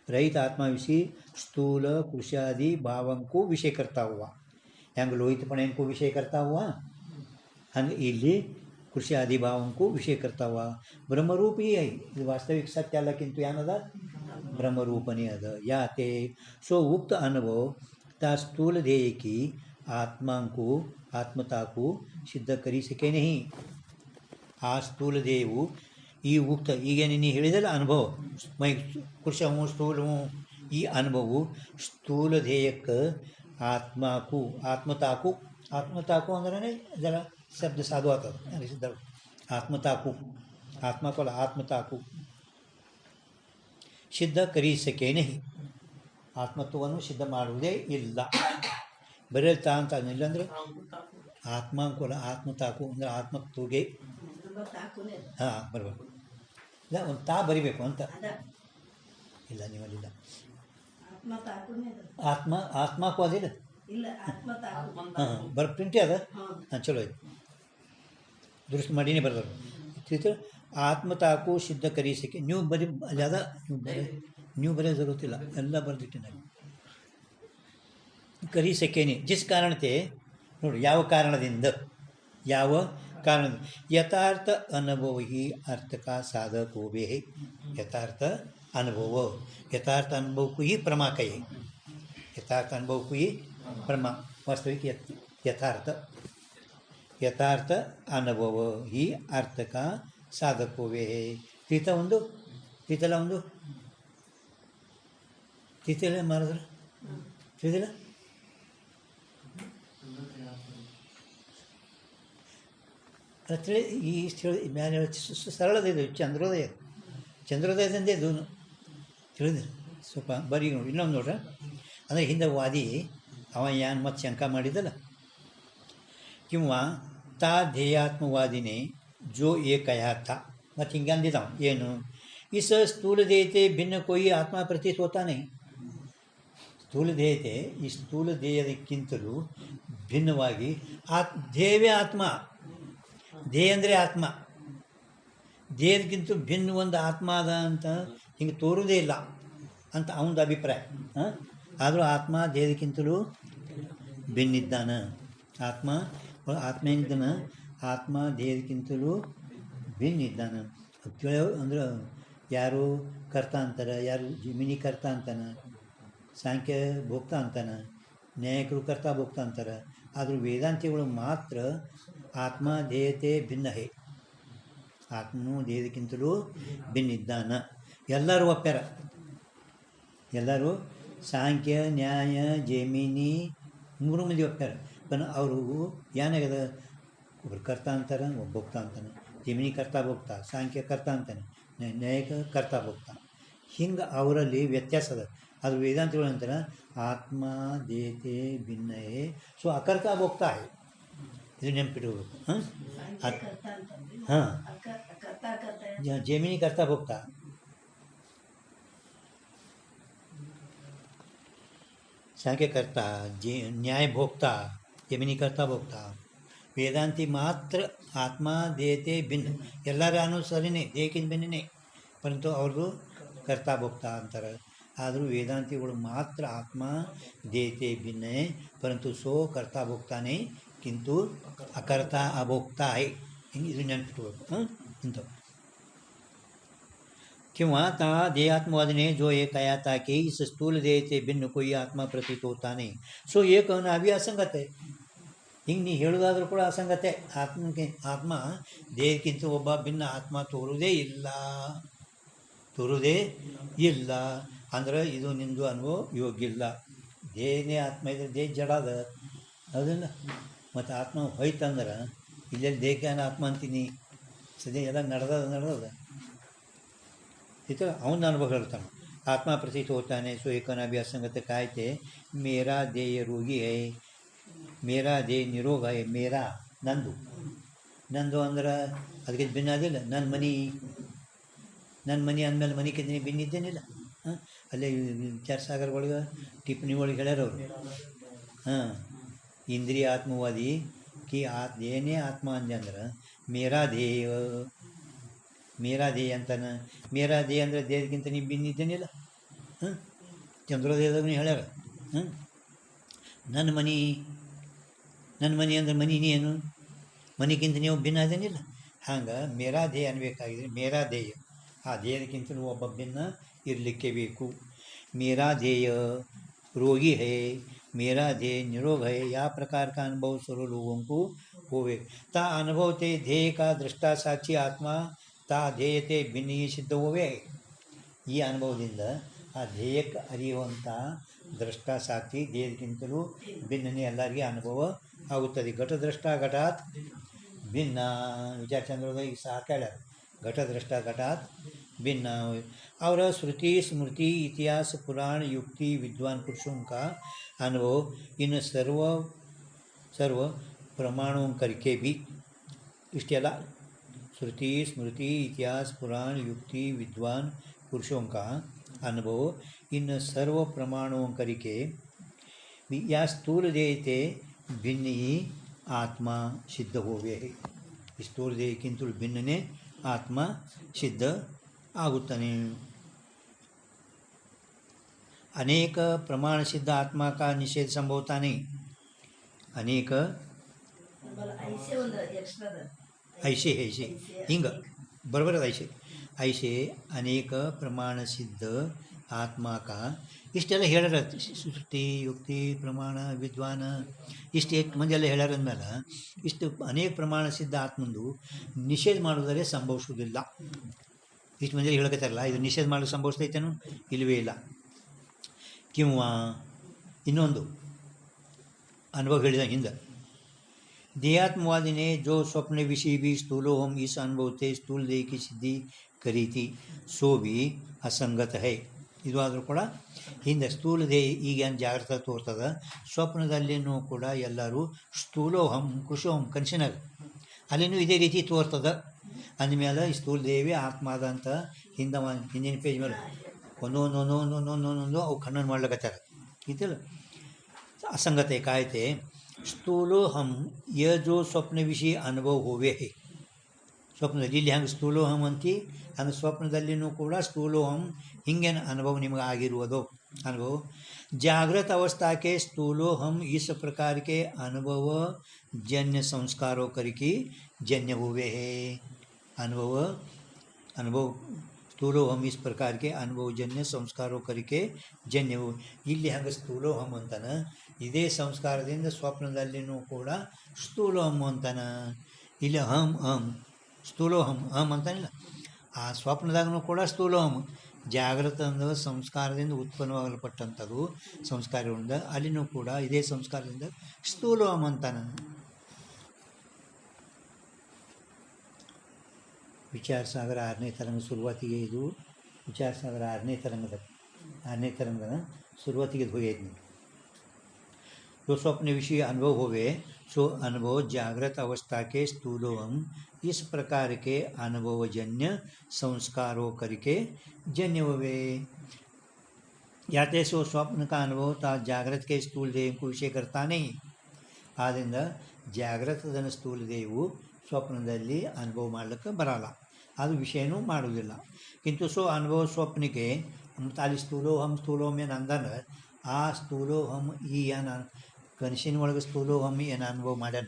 रहित आत्मा विषय स्थूल कृष्यादि भावों को विषय करता हुआ ಹೆಂಗೆ ಲೋಹಿತಪಣೆಂಕು ವಿಷಯ ಕರ್ತಾವ ಹಂಗೆ ಇಲ್ಲಿ ಕೃಷಿ ಆದಿಭಾವಂಕು ವಿಷಯ ಕರ್ತಾವ ಬ್ರಹ್ಮರೂಪಿ ಇದು ವಾಸ್ತವಿಕ ಸತ್ಯ ಅಲ್ಲಕ್ಕಿಂತ ಏನದ ब्रह्मरूपनी अद याते सो उक्त अनुभव ता स्थूल ध्येय की आत्मा को आत्मता को सिद्ध करी सके नहीं आ स्थूल ध्येयವು ಈ ಉಕ್ತ ಈಗ ನೀನು ಹೇಳಿದಲ್ಲ ಅನುಭವ ಮೈ ಕೃಷ ಹೂँ ಸ್ಥೂಲ ಹೂँ ಈ ಅನುಭವವು ಸ್ಥೂಲ ಧ್ಯೇಯಕ್ಕೆ ಆತ್ಮಕ್ಕೂ ಆತ್ಮತಾಕು ಅಂದ್ರೆ ಜರ ಶಬ್ದ ಸಾಧು ಆಗ್ತದೆ ಅನಿಸಿದ್ದ ಆತ್ಮತಾಕು ಆತ್ಮಕ್ಕಲ್ಲ ಆತ್ಮತಾಕು ಸಿದ್ಧ ಕರೀಸಕೆ ನಹಿ ಆತ್ಮತ್ವವನ್ನು ಸಿದ್ಧ ಮಾಡುವುದೇ ಇಲ್ಲ ಬರೀ ತಾ ಅಂತ ಇಲ್ಲಾಂದರೆ ಆತ್ಮಾಂಕುಲ ಆತ್ಮತಾಕು ಅಂದರೆ ಆತ್ಮತ್ವಗೆ ಹಾಂ ಬರಬೇಕು ಇಲ್ಲ ಒಂದು ತಾ ಬರಿಬೇಕು ಅಂತ ಇಲ್ಲ ನೀವಲ್ಲಿಲ್ಲ ಆತ್ಮಕ್ಕೂ ಅದಿಲ್ಲ ಹಾಂ ಪ್ರಿಂಟೇ ಅದ ಹಾಂ ಚಲೋ ಆಯ್ತು ದುರಸ್ತಿ ಮಾಡಿನೇ ಬರ್ತಾರೆ ಆತ್ಮತಾಕು ಸಿದ್ಧ ಕರೀಸಕ್ಕೆ ನೀವು ಬರೀ ಅಲ್ಲಿ ಅದ ನೀವು ಬರೆಯೋ ಜरूरत ಎಲ್ಲ ಬರೆದಿಟ್ಟು ನಾನು ಕರೀಸಕ್ಕೇನೆ ಜಿಸ್ ಕಾರಣತೆ ನೋಡಿ ಯಾವ ಕಾರಣದಿಂದ ಯಥಾರ್ಥ ಅನುಭವ ಹಿ ಅರ್ಥಕ ಸಾಧಕೋಬೇ ಯಥಾರ್ಥ ಅನುಭವಕ್ಕೂ ही प्रमा कहे यथार्थ अनुभवಕ್ಕೂ ही प्रमा वास्तविक यथार्थ अनुभव ही अर्थಕ ಸಾಧಕೋವೇ ತೀತಲ ಮಾಡಿದ್ರೆ ತಿಳಿದಿಲ್ಲ ತಿಳಿ ಈ ಮೇಲೆ ಸರಳದ ಇದು ಚಂದ್ರೋದಯದಿಂದ ಇದು ತಿಳಿದ ಸ್ವಲ್ಪ ಬರೀ ನೋಡಿ ಇನ್ನೊಂದು ನೋಡ್ರೆ ಅಂದರೆ ಹಿಂದೆ ವಾದಿ ಅವ ಯಾನ್ ಮತ್ತು ಶಂಕ ಮಾಡಿದಲ್ಲ ಕಿಂವಾ ತಾ ಧ್ಯೇಯಾತ್ಮವಾದಿನೇ जो ये कहा था मैं हिंगान देता हूँ ये इस स्थूल देहते भिन्न कोई आत्मा प्रतीत होता नहीं स्थूल देहते ಈ ಸ್ಥೂಲ ದೇಹದಕ್ಕಿಂತಲೂ ಭಿನ್ನವಾಗಿ ದೇಹವೇ ಆತ್ಮ ದೇಹ ಅಂದರೆ ಆತ್ಮ ದೇಹದಕ್ಕಿಂತ ಭಿನ್ನ ಒಂದು ಆತ್ಮ ಅದ ಅಂತ ಹಿಂಗೆ ತೋರುವುದೇ ಇಲ್ಲ ಅಂತ ಅವನದು ಅಭಿಪ್ರಾಯ ಆದರೂ ಆತ್ಮ ದೇಹದಕ್ಕಿಂತಲೂ ಭಿನ್ನಿದ್ದಾನ ಆತ್ಮೇಂದನ ಆತ್ಮ ದೇಹದಕ್ಕಿಂತಲೂ ಭಿನ್ನ ಇದ್ದಾನೆ ಅಂದ್ರೆ ಯಾರು ಕರ್ತ ಅಂತಾರೆ ಯಾರು ಜಿಮಿನಿ ಕರ್ತ ಅಂತಾನೆ ಸಾಂಖ್ಯ ಭೋಕ್ತ ಅಂತಾನೆ ನ್ಯಾಯಕರು ಕರ್ತ ಭೋಕ್ತ ಅಂತಾರೆ ಆದರೂ ವೇದಾಂತಿಗಳು ಮಾತ್ರ ಆತ್ಮ ದೇಹತೆ ಭಿನ್ನ ಹೇ ಆತ್ಮನು ದೇಹದಕ್ಕಿಂತಲೂ ಭಿನ್ನ ಇದ್ದಾನೆ ಎಲ್ಲರೂ ಒಪ್ಪ್ಯಾರ ಎಲ್ಲರೂ ಸಾಂಖ್ಯ ನ್ಯಾಯ ಜೈಮಿನಿ 3 ಮಂದಿ ಒಪ್ಪ್ಯಾರ पण ಅವರು ಏನಾಗ್ಯದ ಒಬ್ಬರು ಕರ್ತ ಅಂತಾರೆ ಒಬ್ಬ ಭೋಕ್ತ ಅಂತಾನೆ ಜಮಿನಿ ಕರ್ತ ಭೋಕ್ತ ಸಾಂಖ್ಯ ಕರ್ತ ಅಂತಾನೆ ನ್ಯಾಯಿಕ ಕರ್ತ ಭೋಕ್ತ ಹಿಂಗೆ ಅವರಲ್ಲಿ ವ್ಯತ್ಯಾಸ ಅದ ಅದು ವೇದಾಂತಗಳು ಅಂತಾರೆ ಆತ್ಮ ದೇಹತೆ ಭಿನ್ನಯೇ ಸೊ ಅಕರ್ತ ಭೋಕ್ತ ಇದು ನೆನಪಿಟ್ಕೋಬೇಕು ಹಾಂ ಜಮಿನಿ ಕರ್ತ ಭೋಕ್ತ ಸಾಂಖ್ಯ ಕರ್ತ ನ್ಯಾಯ ಭೋಕ್ತ ಜಮಿನಿ ಕರ್ತ ಭೋಕ್ತ ವೇದಾಂತಿ ಮಾತ್ರ ಆತ್ಮ ದೇಹತೆ ಭಿನ್ನ ಎಲ್ಲರ ಅನುಸರಿನೇ ದೇಹಕ್ಕಿಂತ ಭಿನ್ನನೇ ಪರಂತು ಅವರು ಕರ್ತ ಭೋಕ್ತ ಅಂತಾರೆ ಆದರೂ ವೇದಾಂತಿಗಳು ಮಾತ್ರ ಆತ್ಮ ದೇಹತೆ ಭಿನ್ನ ಪರಂತು ಸೋ ಕರ್ತ ಭೋಕ್ತಾನೇ ಕಿಂತು ಅಕರ್ತ ಅಭೋಕ್ತ ಹಿಂಗೆ ಇದು ನೆನಪಿಟ್ಬೇಕು ಇಂಥವು किंवा ता देहात्मवाद ने जो ये कहा था कि इस स्थूल देह से भिन्न कोई आत्मा प्रतीत होता नहीं सो ये कहना अभी असंगत है ಹಿಂಗೆ ನೀ ಹೇಳೋದಾದ್ರೂ ಕೂಡ ಅಸಂಗತೆ ಆತ್ಮ ದೇಹಕ್ಕಿಂತ ಒಬ್ಬ ಭಿನ್ನ ಆತ್ಮ ತೋರುವುದೇ ಇಲ್ಲ ಅಂದ್ರೆ ಇದು ನಿಂದು ಅನುಭವ ಯೋಗ್ಯ ಇಲ್ಲ ದೇಹನೇ ಆತ್ಮ ಇದ್ರೆ ದೇಹ ಜಡ ಅದ ಅದಲ್ಲ ಮತ್ತು ಆತ್ಮ ಹೋಯ್ತಂದ್ರೆ ಇಲ್ಲೆಲ್ಲಿ ದೇಹಕ್ಕೆ ಆತ್ಮ ಅಂತೀನಿ ಸದ್ಯ ಎಲ್ಲ ನಡೆದದ इतना अवन अनुभव करता हूँ आत्मा प्रतीत होता है सो एक भी असंगत कहते मेरा देह रोगी है मेरा देह निरोग है मेरा ನಂದು ಅಂದ್ರೆ ಅದಕ್ಕೆ ಭಿನ್ನ ಅದಿಲ್ಲ ನನ್ನ ಮನೆ ಅಂದಮೇಲೆ ಮನೆಗೆ ಭಿನ್ನ ಇದ್ದೇನಿಲ್ಲ ಅಲ್ಲೇ ವಿಚಾರ ಸಾಗರ ಒಳಗೆ ಟಿಪ್ಪಣಿ ಒಳಗೆ ಹೇಳ್ಯಾರ ಅವರು ಇಂದ್ರಿಯ ಆತ್ಮವಾದಿ ಕಿ ದೇಹನೇ ಆತ್ಮ ಅಂದೆ ಅಂದ್ರೆ ಮೇರಾ ದೇಹ ಅಂತಾನೆ ಮೇರಾ ದೇಹ ಅಂದರೆ ದೇಹಕ್ಕಿಂತ ನೀವು ಭಿನ್ನ ಇದ್ದೇನಿಲ್ಲ ಚಂದ್ರೋದಯದಾಗ ಹೇಳ್ಯಾರ ನನ್ನ ಮನೆ ನನ್ನ ಮನೆ ಅಂದ್ರೆ ಮನೆ ನೀನು, ಮನೆಗಿಂತ ನೀವು ಭಿನ್ನ ಅದೇನಿಲ್ಲ. ಹಂಗೆ ಮೇರಾ ಧ್ಯೇಯ ಅನ್ಬೇಕಾಗಿದ್ರೆ ಮೇರಾ ಧ್ಯೇಯ, ಆ ಧ್ಯೇಯಕ್ಕಿಂತಲೂ ಒಬ್ಬ ಭಿನ್ನ ಇರಲಿಕ್ಕೆ ಬೇಕು. ಮೇರಾ ಧ್ಯೇಯ रोगी है, मेरा ध्येय निरोग है, या प्रकार का अनुभव सर्व लोगों को होवे. ता अनुभव ते ध्येय का दृष्टा साक्षी आत्मा ತಾ ಧ್ಯೇಯತೆ ಭಿನ್ನ ಸಿದ್ಧ ಹೋವೆ. ಈ ಅನುಭವದಿಂದ ಆ ಧ್ಯೇಯಕ್ಕೆ ಅರಿಯುವಂಥ ದ್ರಷ್ಟ ಸಾಕ್ಷಿ ಧ್ಯೇಯಕ್ಕಿಂತಲೂ ಭಿನ್ನನೇ ಎಲ್ಲರಿಗೆ ಅನುಭವ ಆಗುತ್ತದೆ. ಘಟದ್ರಷ್ಟ ಘಟಾತ್ ಭಿನ್ನ ವಿಚಾರ ಚಂದ್ರದ ಈಗ ಸಹ ಕೇಳ್ಯಾರ. ಘಟದ್ರಷ್ಟ ಘಟಾತ್ भिन्न और श्रुति स्मृति इतिहास पुराण युक्ति विद्वान पुरुषों का अनुभव इन सर्व प्रमाणों करके भी इष्टेला श्रुति स्मृति इतिहास पुराण युक्ति विद्वान पुरुषों का अनुभव इन सर्व प्रमाणों करके भी या स्थूल देहते भिन्न ही आत्मा सिद्ध होवे. स्थूल देहಕ್ಕಿಂತಲೂ भिन्नನೇ आत्मा सिद्ध आगुತ್ತಾನೆ. अनेक प्रमाण सिद्ध आत्मा का निषेध संभवता नहीं. अनेक ऐसे हिंग बरोबर ऐसे ऐसे अनेक प्रमाण सिद्ध आत्मा का ಇಷ್ಟೆಲ್ಲ ಹೇಳ್ಯಾರ. ಶ್ರುತಿ ಯುಕ್ತಿ ಪ್ರಮಾಣ ವಿದ್ವಾನ ಇಷ್ಟು ಮಂದಿ ಎಲ್ಲ ಹೇಳ್ಯಾರಂದ್ಮೇಲೆ ಇಷ್ಟು ಅನೇಕ ಪ್ರಮಾಣ ಸಿದ್ಧ ಆತ್ಮಂದು ನಿಷೇಧ ಮಾಡೋದರೆ ಸಂಭವಿಸೋದಿಲ್ಲ. ಇಷ್ಟು ಮಂದಿ ಹೇಳಕತ್ತಾರಲ್ಲ, ಇದು ನಿಷೇಧ ಮಾಡಲು ಸಂಭವಿಸ್ತೈತೇನು? ಇಲ್ಲವೇ ಇಲ್ಲ. ಕಿಂವ ಇನ್ನೊಂದು ಅನುಭವ ಹೇಳಿದ ಹಿಂದೆ देहात्मवादी ने जो स्वप्न विषय भी स्थूलो हम इस अनुभव से स्थूल देह की सिद्धि करी थी सो भी असंगत है. ಇದು ಆದರೂ ಕೂಡ ಹಿಂದೆ ಸ್ಥೂಲ ದೇಹ ಈಗೇನು ಜಾಗ್ರತ ತೋರ್ತದ, ಸ್ವಪ್ನದಲ್ಲಿನೂ ಕೂಡ ಎಲ್ಲರೂ ಸ್ಥೂಲೋಹಂ ಕೃಷೋಹಂ ಕನಸಿನಾಗ ಅಲ್ಲಿನೂ ಇದೇ ರೀತಿ ತೋರ್ತದ. ಅಂದಮೇಲೆ ಈ ಸ್ಥೂಲ ದೇಹವೇ ಆತ್ಮ ಆದಂತ ಹಿಂದಿನ ಪೇಜ್ ಮೇಲೆ ಒಂದೊಂದೊಂದೊಂದೊಂದೊಂದೊಂದೊಂದು ಅವು ಖಂಡನ ಮಾಡ್ಲಿಕತ್ತಾರ. ಇದಿಲ್ಲ असंगत ಕಾಯ್ತೆ ಸ್ಥೂಲೋ ಹಂ ಯ ಜೋ ಸ್ವಪ್ನ ವಿಷಯ ಅನುಭವ ಹೋವೇ ಹೇ. ಸ್ವಪ್ನದಲ್ಲಿ ಇಲ್ಲಿ ಹಂಗೆ ಸ್ಥೂಲೋಹಂ ಅಂತಿ, ಹಂಗೆ ಸ್ವಪ್ನದಲ್ಲಿನೂ ಕೂಡ ಸ್ಥೂಲೋಹಂ ಹಿಂಗೇನು ಅನುಭವ ನಿಮಗೆ ಆಗಿರುವುದೋ ಅನುಭವ. ಜಾಗೃತ अवस्था ಸ್ಥೂಲೋಹಂ इस प्रकार के अनुभव जन्य संस्कारों करके जन्य हुए हैं. अनुभव ಸ್ಥೂಲೋಹಂ इस प्रकार के अनुभव जन्य संस्कारों करके जन्य हुए. ಇಲ್ಲಿ ಹಂಗೆ ಸ್ಥೂಲೋಹಂ ಅಂತಾನೆ, ಇದೇ ಸಂಸ್ಕಾರದಿಂದ ಸ್ವಪ್ನದಲ್ಲಿನೂ ಕೂಡ ಸ್ಥೂಲೋಹಂ ಅಂತಾನೆ. ಇಲ್ಲಿ ಹಂ ಸ್ಥೂಲೋಹಂ ಅಂತಾನಿಲ್ಲ. ಆ ಸ್ವಪ್ನದಾಗೂ ಕೂಡ ಸ್ಥೂಲೋಹಂ ಜಾಗೃತ ಅಂದ್ರೆ ಸಂಸ್ಕಾರದಿಂದ ಉತ್ಪನ್ನವಾಗಲ್ಪಟ್ಟಂಥದ್ದು ಸಂಸ್ಕಾರಗಳಿಂದ, ಅಲ್ಲಿನೂ ಕೂಡ ಇದೇ ಸಂಸ್ಕಾರದಿಂದ ಸ್ಥೂಲೋಹಂ ಅಂತಾನೆ. ವಿಚಾರ ಸಾಗರ 6ನೇ ತರಂಗ ಶುರುವಾತಿಗೆ ಇದು ವಿಚಾರ ಸಾಗರ 6ನೇ ತರಂಗದ ಶುರುವಾತಿಗೆ ಹೋಗೈತೆ ನೀವು. जो स्वप्न विषय अनुभव होवे सो अनुभव जागृत अवस्था के स्थूलोहम इस प्रकार के अनुभवजन्य संस्कारों करके जन्य हुए. याते सो स्वप्न का अनुभव ता जागृत के स्थूल देह को विषय करता नहीं. ಆದ್ದರಿಂದ ಜಾಗೃತದ ಸ್ಥೂಲ ದೇಹವು ಸ್ವಪ್ನದಲ್ಲಿ ಅನುಭವ ಮಾಡಲಿಕ್ಕೆ ಬರಲ್ಲ, ಅದು ವಿಷಯನೂ ಮಾಡೋದಿಲ್ಲ. ಕಿಂತು ಸೊ ಅನುಭವ ಸ್ವಪ್ನಿಗೆ ಅಲ್ಲಿ ಸ್ಥೂಲೋಹಂ ಏನು ಅಂದನ, ಆ ಸ್ಥೂಲೋಹಂ ಈ ಏನು ಕನಸಿನ ಒಳಗೆ ಸ್ಥೂಲೋಹಂ ಏನು ಅನುಭವ ಮಾಡ್ಯಾನ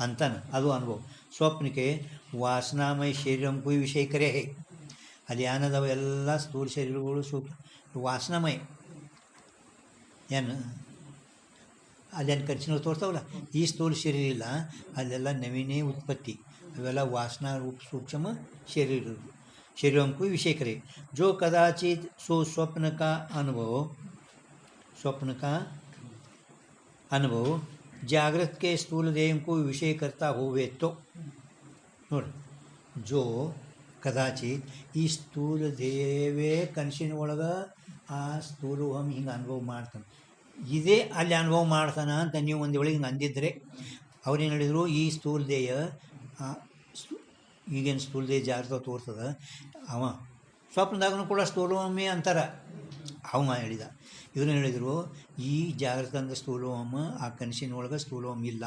ಅಂತಾನೆ, ಅದು ಅನುಭವ. ಸ್ವಪ್ನಕ್ಕೆ ವಾಸನಾಮಯ ಶರೀರಂಗೂ ವಿಷಯ ಕರೆ ಹೇ. ಅಲ್ಲಿ ಏನದವ ಎಲ್ಲ ಸ್ಥೂಲ ಶರೀರಗಳು ವಾಸನಾಮಯ ಏನು ಅಲ್ಲೇನು ಕನಸಿನ ತೋರ್ತಾವಲ್ಲ, ಈ ಸ್ಥೂಲ ಶರೀರ ಇಲ್ಲ, ಅಲ್ಲೆಲ್ಲ ನವೀನೇ ಉತ್ಪತ್ತಿ, ಅವೆಲ್ಲ ವಾಸನಾ ರೂಪ ಸೂಕ್ಷ್ಮ ಶರೀರಂಗೂ ವಿಷಯ ಕರೆ. जो कदाचित सो स्वप्न का अनुभव जागृत के स्थूल देह को विषय करता होवे तो ನೋಡಿ, ಜೋ ಕದಾಚಿತ್ ಈ ಸ್ಥೂಲ ದೇಹವೇ ಕನಸಿನ ಒಳಗೆ ಆ ಸ್ಥೂಲೋಹಂ ಹಿಂಗೆ ಅನುಭವ ಮಾಡ್ತಾನೆ, ಇದೇ ಅಲ್ಲಿ ಅನುಭವ ಮಾಡ್ತಾನೆ ಅಂತ ನೀವು ಒಂದು ವೇಳೆ ಹಿಂಗೆ ಅಂದಿದ್ರೆ ಅವ್ರೇನು ಹೇಳಿದರು, ಈ ಸ್ಥೂಲ ದೇಹ ಈಗೇನು ಸ್ಥೂಲ ದೇಹ ಜಾಗ್ರತ ತೋರ್ತದ, ಅವ ಸ್ವಪ್ನದಾಗೂ ಕೂಡ ಸ್ಥೂಲೋಹಮೇ ಅಂತಾರೆ. ಅವ ಹೇಳಿದ. ಇವನು ಹೇಳಿದರು, ಈ ಜಾಗೃತಂದ ಸ್ಥೂಲೋಹಂ ಆ ಕನಸಿನೊಳಗೆ ಸ್ಥೂಲೋಹಂ ಇಲ್ಲ,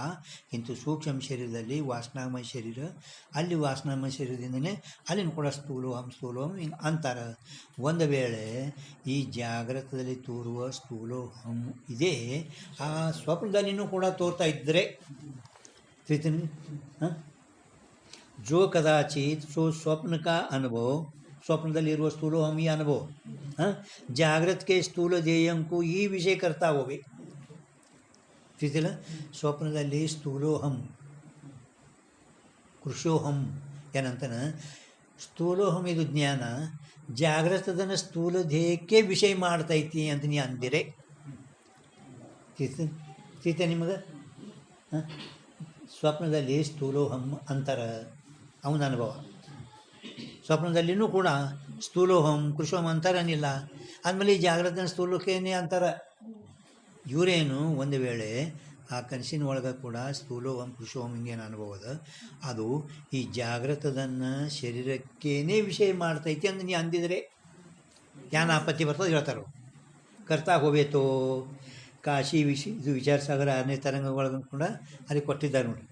ಇಂಥ ಸೂಕ್ಷ್ಮ ಶರೀರದಲ್ಲಿ ವಾಸನಾಮಯ ಶರೀರ, ಅಲ್ಲಿ ವಾಸನಾಮಯ ಶರೀರದಿಂದನೇ ಅಲ್ಲಿನ ಕೂಡ ಸ್ಥೂಲೋಹಂ ಹಿಂಗೆ ಅಂತಾರೆ. ಒಂದು ವೇಳೆ ಈ ಜಾಗೃತದಲ್ಲಿ ತೋರುವ ಸ್ಥೂಲೋಹಂ ಇದೆ, ಆ ಸ್ವಪ್ನದಲ್ಲಿನೂ ಕೂಡ ತೋರ್ತಾ ಇದ್ದರೆ ತಿಳಿತೀನಿ. ಹಾಂ, जो कदाचित सो स्वप्न का अनुभव, स्वप्नदಲ್ಲಿರುವ ಸ್ಥೂಲೋಹಂ ಈ ಅನುಭವ ಜಾಗೃತ ಕೆ ಸ್ಥೂಲ ಧ್ಯೇಯಂಕು ಈ ವಿಷಯ ಕರ್ತಾ ಹೋವೆ. ತಿಳಿತಿಲ್ಲ, ಸ್ವಪ್ನದಲ್ಲಿ ಸ್ಥೂಲೋಹಂ ಕೃಷೋಹಂ ಏನಂತನ, ಸ್ಥೂಲೋಹಂ ಇದು ಜ್ಞಾನ, ಜಾಗೃತದನ್ನು ಸ್ಥೂಲ ಧ್ಯೇಯಕ್ಕೆ ವಿಷಯ ಮಾಡ್ತೈತಿ ಅಂತ ನೀ ಅಂದಿರೆ ತಿಳಿತ ನಿಮಗೆ. ಸ್ವಪ್ನದಲ್ಲಿ ಸ್ಥೂಲೋಹಂ ಅಂತರ ಅವನ ಅನುಭವ, ಸ್ವಪ್ನದಲ್ಲಿನೂ ಕೂಡ ಸ್ಥೂಲೋಹಂ ಕೃಷೋಹಂ ಅಂತಾರನಿಲ್ಲ. ಆದಮೇಲೆ ಈ ಜಾಗೃತ ಸ್ಥೂಲಕ್ಕೇನೆ ಅಂತಾರ. ಇವರೇನು ಒಂದು ವೇಳೆ ಆ ಕನಸಿನ ಒಳಗೆ ಕೂಡ ಸ್ಥೂಲೋಹಂ ಕೃಷೋಹಂ ಹಿಂಗೇನು ಅನುಭವದ, ಅದು ಈ ಜಾಗೃತದನ್ನು ಶರೀರಕ್ಕೇನೆ ವಿಷಯ ಮಾಡ್ತೈತಿ ಅಂತ ನೀ ಅಂದಿದ್ರೆ ಯಾನ ಆಪತ್ತಿ ಬರ್ತದೆ ಹೇಳ್ತಾರೋ. ಕರ್ತಾ ಹೋಬೇತೋ ಕಾಶಿ ವಿಷಿ, ಇದು ವಿಚಾರ ಸಾಗರ 6ನೇ ತರಂಗಗಳನ್ನ ಕೂಡ ಅಲ್ಲಿ ಕೊಟ್ಟಿದ್ದಾರೆ ನೋಡಿ.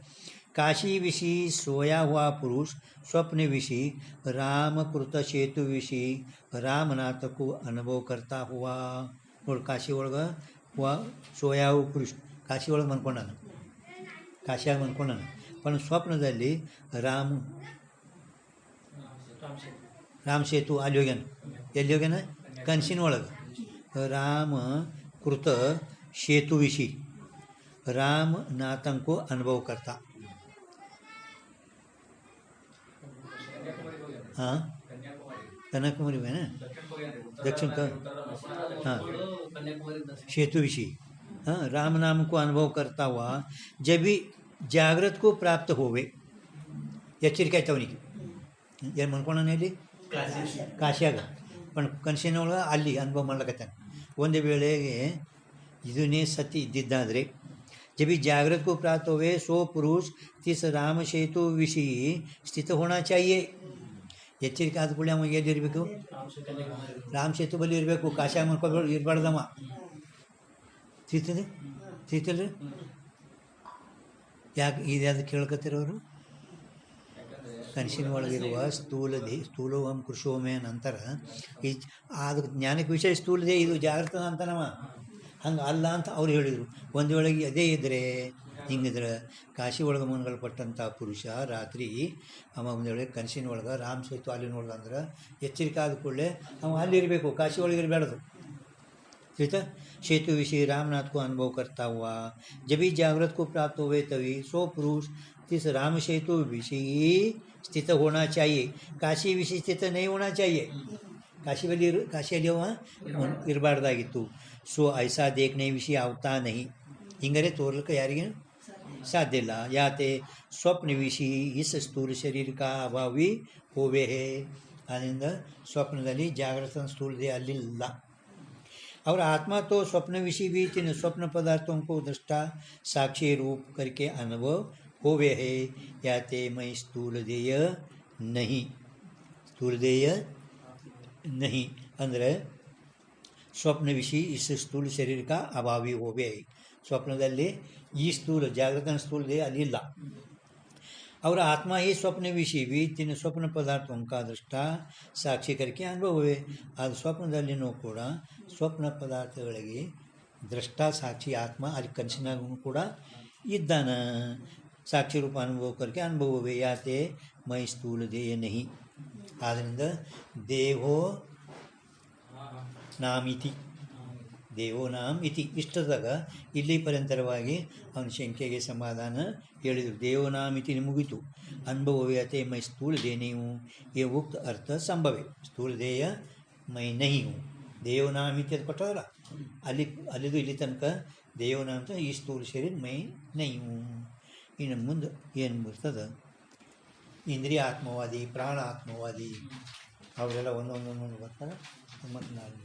काशी विषी सोया हुआ पुरुष स्वप्न विषी रामकृत सेतु विषी रामनाथ को अनुभव करता हुआ. ನೋಡಿ ಕಾಶಿ ಒಳಗೆ ಸೋಯಾ ಹೂ ಪುರುಷ ಕಾಶಿ ಒಳಗೆ ಮನ್ಕೊಂಡಾನ, ಕಾಶಿಯಾಗಿ ಮನ್ಕೊಂಡಾನ. पण ಸ್ವಪ್ನದಲ್ಲಿ ರಾಮ ಸೇತು ಅಲ್ಲಿ ಹೋಗ್ಯಾನ. ಎಲ್ಲಿ ಹೋಗ್ಯಾನ? ಕನಸಿನ ಒಳಗೆ ರಾಮ ಕೃತ ಸೇತು ವಿಷಿ रामनाथं को अनुभव करता. हाँ, कन्याकुमारी में ना, दक्षिण का, हाँ, सेतु विषी, हाँ, राम नाम को अनुभव करता हुआ जब भी जागृत को प्राप्त होवे. ಎಚ್ಚರಿಕೆ ಆಯ್ತು ಅವನಿಗೆ. ಏನು ಮನ್ಕೊಂಡಾನೆ ಇಲ್ಲಿ? ಕಾಶಿಯಾಗ. पण ಕನಸಿನೊಳಗೆ ಅಲ್ಲಿ ಅನುಭವ ಮಾಡ್ಲಕತ್ತಾನೆ. ಒಂದು ವೇಳೆಗೆ ಇದನ್ನೇ ಸತಿ ಇದ್ದಿದ್ದಾದರೆ जब भी जागृत को प्राप्त होवे सो पुरुष तिस राम सेतु विषय स्थित होना चाहिए. ಎಚ್ಚರಿಕೆ ಆದ ಕೂಡಲೇ ಅವ ಎಲ್ಲಿರಬೇಕು? ರಾಮ ಸೇತು ಬಳಿ ಇರಬೇಕು. ಕಾಶಿಯಾಗ ಮಾಡ್ಕೊಬೇಡ, ಇರಬಾರ್ದವ. ತಿಳಿತಲ್ರಿ? ಯಾಕೆ ಇದ್ಯಾವುದು ಕೇಳ್ಕೊತಿರೋರು? ಕನಸಿನ ಒಳಗಿರುವ ಸ್ಥೂಲೋಹಂ ಕೃಷೋಹಂ ನಂತರ ಈ ಅದಕ್ಕೆ ಜ್ಞಾನಕ್ಕೆ ವಿಷಯ ಸ್ಥೂಲದೇ, ಇದು ಜಾಗೃತ ಅಂತನವ. ಹಂಗೆ ಅಲ್ಲ ಅಂತ ಅವ್ರು ಹೇಳಿದರು. ಒಂದು ವೇಳೆಗೆ ಅದೇ ಇದ್ದರೆ ಹಿಂಗಿದ್ರೆ ಕಾಶಿ ಒಳಗೆ ಮನಗಲ್ಪಟ್ಟಂಥ ಪುರುಷ ರಾತ್ರಿ ಅವ ಒಂದು ವೇಳೆ ಕನಸಿನ ಒಳಗೆ ರಾಮ ಸೇತು ಅಲ್ಲಿ ನೋಡ್ದಂದ್ರೆ ಎಚ್ಚರಿಕೆ ಆದ ಕೂಡಲೇ ಅವ ಅಲ್ಲಿರಬೇಕು, ಕಾಶಿ ಒಳಗೆ ಇರಬಾರ್ದು. ठीक है. सेतु विषय रामनाथ को अनुभव करता हुआ जब भी जागृत को प्राप्त हुए तभी सो पुरुष इस राम सेतु विषय स्थित होना चाहिए. काशी विषय स्थित नहीं होना चाहिए. ಕಾಶಿಯಲ್ಲಿ ಅವ ಇರಬಾರ್ದಾಗಿತ್ತು. ಸೊ ಐಸಾ ದೇಖನೆ ವಿಷಯ ಆಗ್ತಾ ನಹಿ, ಹಿಂಗರೆ ತೋರ್ಲಿಕ್ಕೆ ಯಾರಿಗೆ ಸಾಧ್ಯ ಇಲ್ಲ. ಯಾತೆ ಸ್ವಪ್ನ ವಿಷಯ ಇಸ್ ಸ್ಥೂಲ ಶರೀರ ಕಾ ಅಭಾವಿ ಹೋವೆ ಹೇ. ಆದ್ದರಿಂದ ಸ್ವಪ್ನದಲ್ಲಿ ಜಾಗೃತ ಸ್ಥೂಲದೇ ಅಲ್ಲಿಲ್ಲ. और आत्मा तो स्वप्न विषय भी तीन स्वप्न पदार्थों को दृष्टा साक्षी रूप करके अनुभव होवे है. याते मैं स्थूलदेय नहीं, स्थूलदेय नहीं ಅಂದರೆ ಸ್ವಪ್ನ ವಿಷಯ ಇಸ್ ಸ್ಥೂಲ ಶರೀರ ಕಾ ಅಭಾವಿ ಹೋವೆ. ಸ್ವಪ್ನದಲ್ಲಿ ಈ ಸ್ಥೂಲ ಜಾಗೃತ ಸ್ಥೂಲದೇಯ ಅಲ್ಲಿಲ್ಲ. और आत्मा ही स्वप्न विषय भी तीन स्वप्न पदार्थों का दृष्टा ಸಾಕ್ಷಿ करके अनुभव हुए. ಅದು ಸ್ವಪ್ನದಲ್ಲಿನೂ ಕೂಡ ಸ್ವಪ್ನ ಪದಾರ್ಥಗಳಿಗೆ ದೃಷ್ಟ ಸಾಕ್ಷಿ ಆತ್ಮ ಅಲ್ಲಿ ಕನಸಿನಾಗೂ ಕೂಡ ಇದ್ದಾನ. ಸಾಕ್ಷಿ ರೂಪ ಅನುಭವ करके अनुभव हुए. ಯಾತೆ ಮೈ ಸ್ಥೂಲ ದೇಹ ನಹಿ. ಆದ್ದರಿಂದ ದೇಹೋ ನಾಮಿತಿ, ದೇವೋ ನಾಮ್ ಇತಿ ಇಷ್ಟದಾಗ ಇಲ್ಲಿ ಪರ್ಯಂತರವಾಗಿ ಅವನ ಶಂಕೆಗೆ ಸಮಾಧಾನ ಹೇಳಿದರು. ದೇವೋ ನಾಮ್ ಇತಿ ಮುಗಿತು. ಅನುಭವತೆ ಮೈ ಸ್ಥೂಲ ದೇನೇವು ये उक्त अर्थ संभव है. ಸ್ಥೂಲ ದೇಯ ಮೈ ನಹಿ ಹೂँ. ದೇವನಾಮ ಇತಿ ಅದು ಕೊಟ್ಟದಲ್ಲ, ಅಲ್ಲಿದು ಇಲ್ಲಿ ತನಕ ದೇವನಾಮ ಅಂತ ಈ ಸ್ಥೂಲ ಶರೀರ ಮೈ ನಹಿ ಹೂँ. ಇನ್ನು ಮುಂದೆ ಏನು ಬರ್ತದೆ, ಇಂದ್ರಿಯ ಆತ್ಮವಾದಿ ಪ್ರಾಣ ಆತ್ಮವಾದಿ ಅವರೆಲ್ಲ ಒಂದೊಂದೊಂದೊಂದು ಬರ್ತಾರೆ. ಮತ್ತು ನಾಳೆ